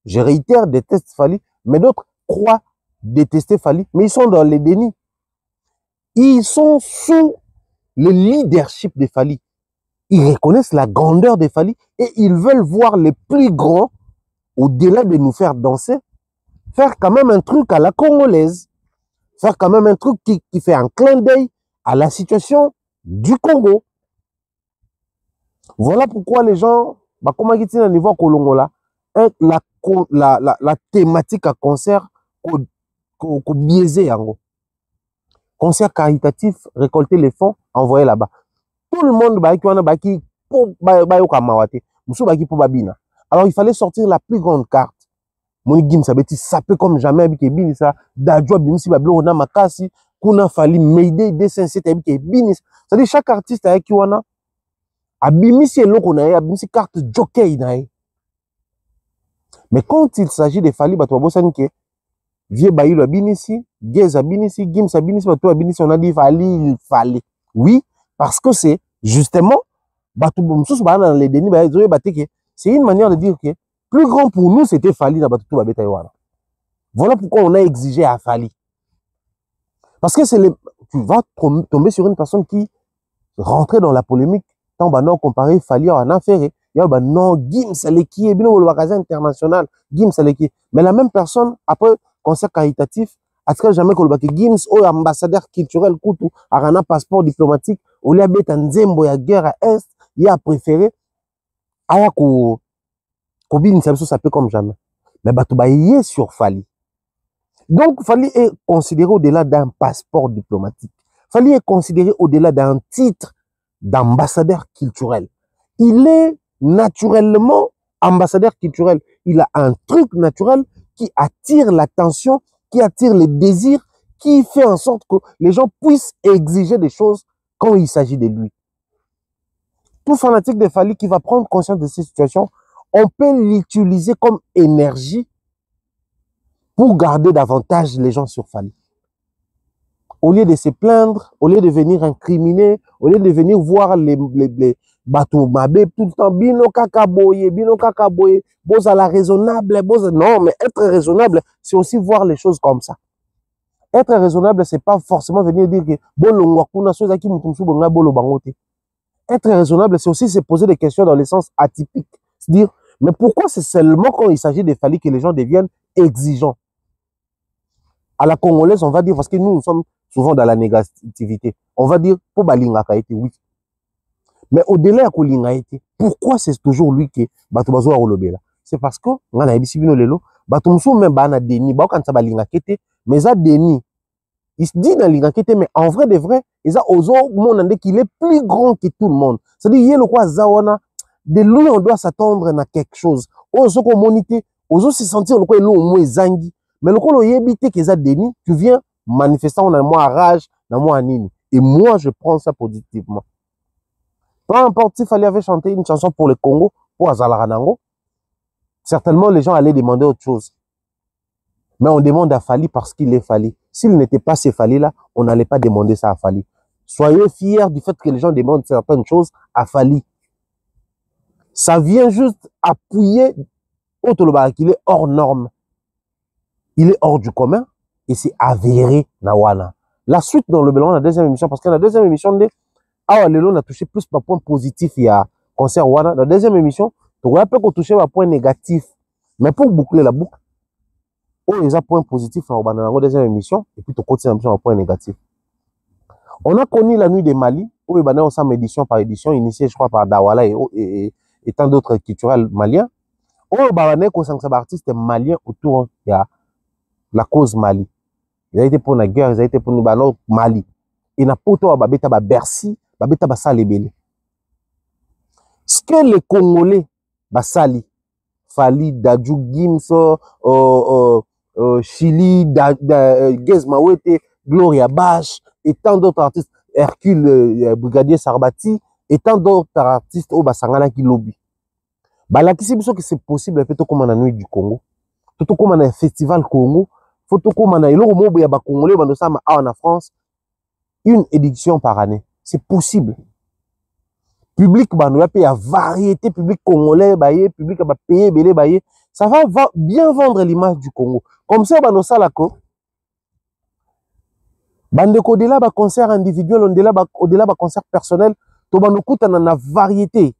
je réitère, détestent Fali, mais d'autres croient détester Fali, mais ils sont dans les dénis. Ils sont sous le leadership de Fali. ils reconnaissent la grandeur des Fally et ils veulent voir les plus grands, au-delà de nous faire danser, faire quand même un truc à la congolaise, faire quand même un truc qui fait un clin d'œil à la situation du Congo. Voilà pourquoi les gens, comme on dit au niveau Kolongola, la thématique à concert, biaisé, concert caritatif, récolter les fonds, envoyer là-bas. Tout le monde alors il fallait sortir la plus grande carte. Moni Gim Sabeti sapé comme jamais avec Binisa, Dadjo Bimsi Bablo na Makasi, Kuna Fally Mayday D57 avec Binis. C'est-à-dire chaque artiste avec Kiwana abimisi eloko na ye, abimisi carte jockey na ye. Mais quand il s'agit de Fally bato bosani ke Vie Bayilo abinisi, Gez abinisi, Gims abinisi, bato abinisi, on a dit Fally. Oui, parce que c'est justement bato bomsusu ba na les denis ba zoye bateke. C'est une manière de dire que plus grand pour nous c'était Fally na bato ba beta wana. Voilà pourquoi on a exigé à Fally. Parce que tu vas tomber sur une personne qui rentrait dans la polémique. Tant bah non comparé Fally à un affaire. Bah non, Gims Aleki, et bien le magasin international, Gims Aleki. Mais la même personne, après concert caritatif, à ce que jamais qu'on le Gims, ou ambassadeur culturel, Koutou, a un passeport diplomatique, ou les bêtes en Zembo, ya guerre à Est, il a préféré, à Kobin, ça peut comme jamais. Mais bah tout bah y est sur Fally. Donc Fally est considéré au-delà d'un passeport diplomatique. Fally est considéré au-delà d'un titre d'ambassadeur culturel. Il est naturellement ambassadeur culturel. Il a un truc naturel qui attire l'attention, qui attire les désirs, qui fait en sorte que les gens puissent exiger des choses quand il s'agit de lui. Tout fanatique de Fally qui va prendre conscience de ces situations, on peut l'utiliser comme énergie pour garder davantage les gens sur Fally. Au lieu de se plaindre, au lieu de venir incriminer, au lieu de venir voir les bateaux mabé tout le temps, bino kakaboye, bozala raisonnable, non, mais être raisonnable, c'est aussi voir les choses comme ça. Être raisonnable, c'est pas forcément venir dire que être raisonnable, c'est aussi se poser des questions dans le sens atypique. C'est-à-dire, mais pourquoi c'est seulement quand il s'agit de Fally que les gens deviennent exigeants? À la congolaise, on va dire, parce que nous sommes souvent dans la négativité, on va dire, pour Balinga Kaiti, oui. Mais au-delà de Kolinga été, pourquoi c'est toujours lui qui Batubazo a relobé là? C'est parce que, on a dit, lelo, Batumso même bana deni, ba quand ça Balinga Kete, mais ça deni. Il se dit dans Linga Kete, mais en vrai de vrai, ils a ozo monde qu'il est plus grand que tout le monde. C'est-à-dire, il y a le quoi Zawana, de lui on doit s'attendre à quelque chose. Ozo ko monité, ozo se sentir le quoi l'eau au moins zangi. Mais le quoi yebité que ça deni, tu viens manifestant dans moi rage, dans moi nini. Et moi je prends ça positivement. Peu importe s'il fallait chanter une chanson pour le Congo, pour Azalaranango, certainement les gens allaient demander autre chose. Mais on demande à Fally parce qu'il est Fally. S'il n'était pas ce Fally-là, on n'allait pas demander ça à Fally. Soyez fiers du fait que les gens demandent certaines choses à Fally. Ça vient juste appuyer qu'il est hors norme. Il est hors du commun et c'est avéré Nawana. La suite dans le bilan, la deuxième émission, parce que la deuxième émission, ah, on a touché plus par point positif, il y a concert Wana. La deuxième émission, on a peut toucher par point négatif. Mais pour boucler la boucle, on a un point positif dans la deuxième émission, et puis on continue par point négatif. On a connu la nuit des Mali, où on a ensemble édition par édition, initiée, je crois, par Dawala et tant d'autres culturels maliens. On a un artiste malien autour de la cause Mali. Ils ont été pour la guerre, ils ont été pour le Mali. Et n'a pas Bercy, ce que les Congolais, Basali, Fally, Dadju, Gims, Chili, Gez Mawete, Gloria Bash, et tant d'autres artistes, Hercule, Brigadier Sarbati, et tant d'autres artistes au Basangana qui lobby. Là, qui que c'est possible, fait comme la nuit du Congo, tout comme un festival Congo, faut comme un elo mobo ya ba Congolais, en France, une édition par année. C'est possible. Public, il y a variété public congolais, public va payer, ça va bien vendre l'image du Congo. Comme ça, au-delà concert individuel, au-delà concert personnel, Tobanukuta na variété.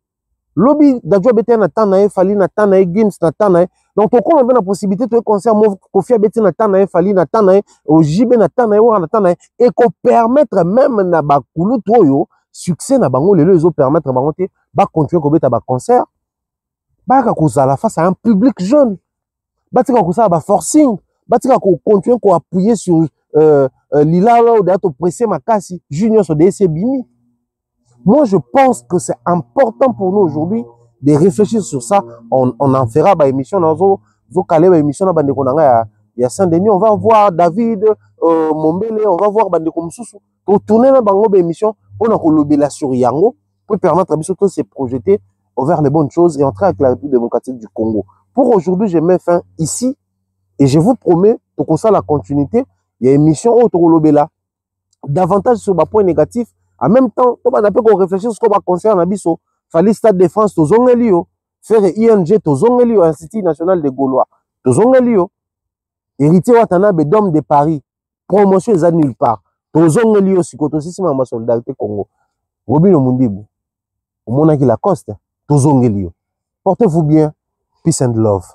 Lobby d'adjoint bete na tanae, fali na tanae, games na tanae. Donc, on a la possibilité de concert Kofi bete na tanae, fali na tanae, au JB na tanae, ou na tanae, et qu'on permettre même na bakulu toyo, succès na bango, les deux permettre bango te, ba continuer ko beta ba concert, ba ka kozala face à un public jeune, ba tika kozala ba forcing, ba tika ko continuer ko appuyer sur Lila ou d'ato presser makasi, junior sur DSC Bimi. Moi, je pense que c'est important pour nous aujourd'hui de réfléchir sur ça. On en fera une émission dans une émission il y a Saint-Denis. On va voir David Mombele, on va voir Bandeko Moussou. Pour tourner dans une émission, on a collabé sur Yango pour permettre à Bissot de se projeter vers les bonnes choses et entrer avec la République démocratique du Congo. Pour aujourd'hui, je mets fin ici et je vous promets que ça la continuité. Il y a une émission autour là davantage sur le point négatif. En même temps, on a qu'on réfléchir sur ce qu'on va concerner à Bisso. Fallait Stade de France, Tozongelio, faire ING, Tozongelio, Institut National des Gaulois, Tozongelio, héritier Watanabe d'homme de Paris, promotion les nulle part, Tozongelio, Sikotosissima, ma solidarité Congo. Robino Mundibu, au Monaki Lacoste, Tozongelio. Portez-vous bien, peace and love.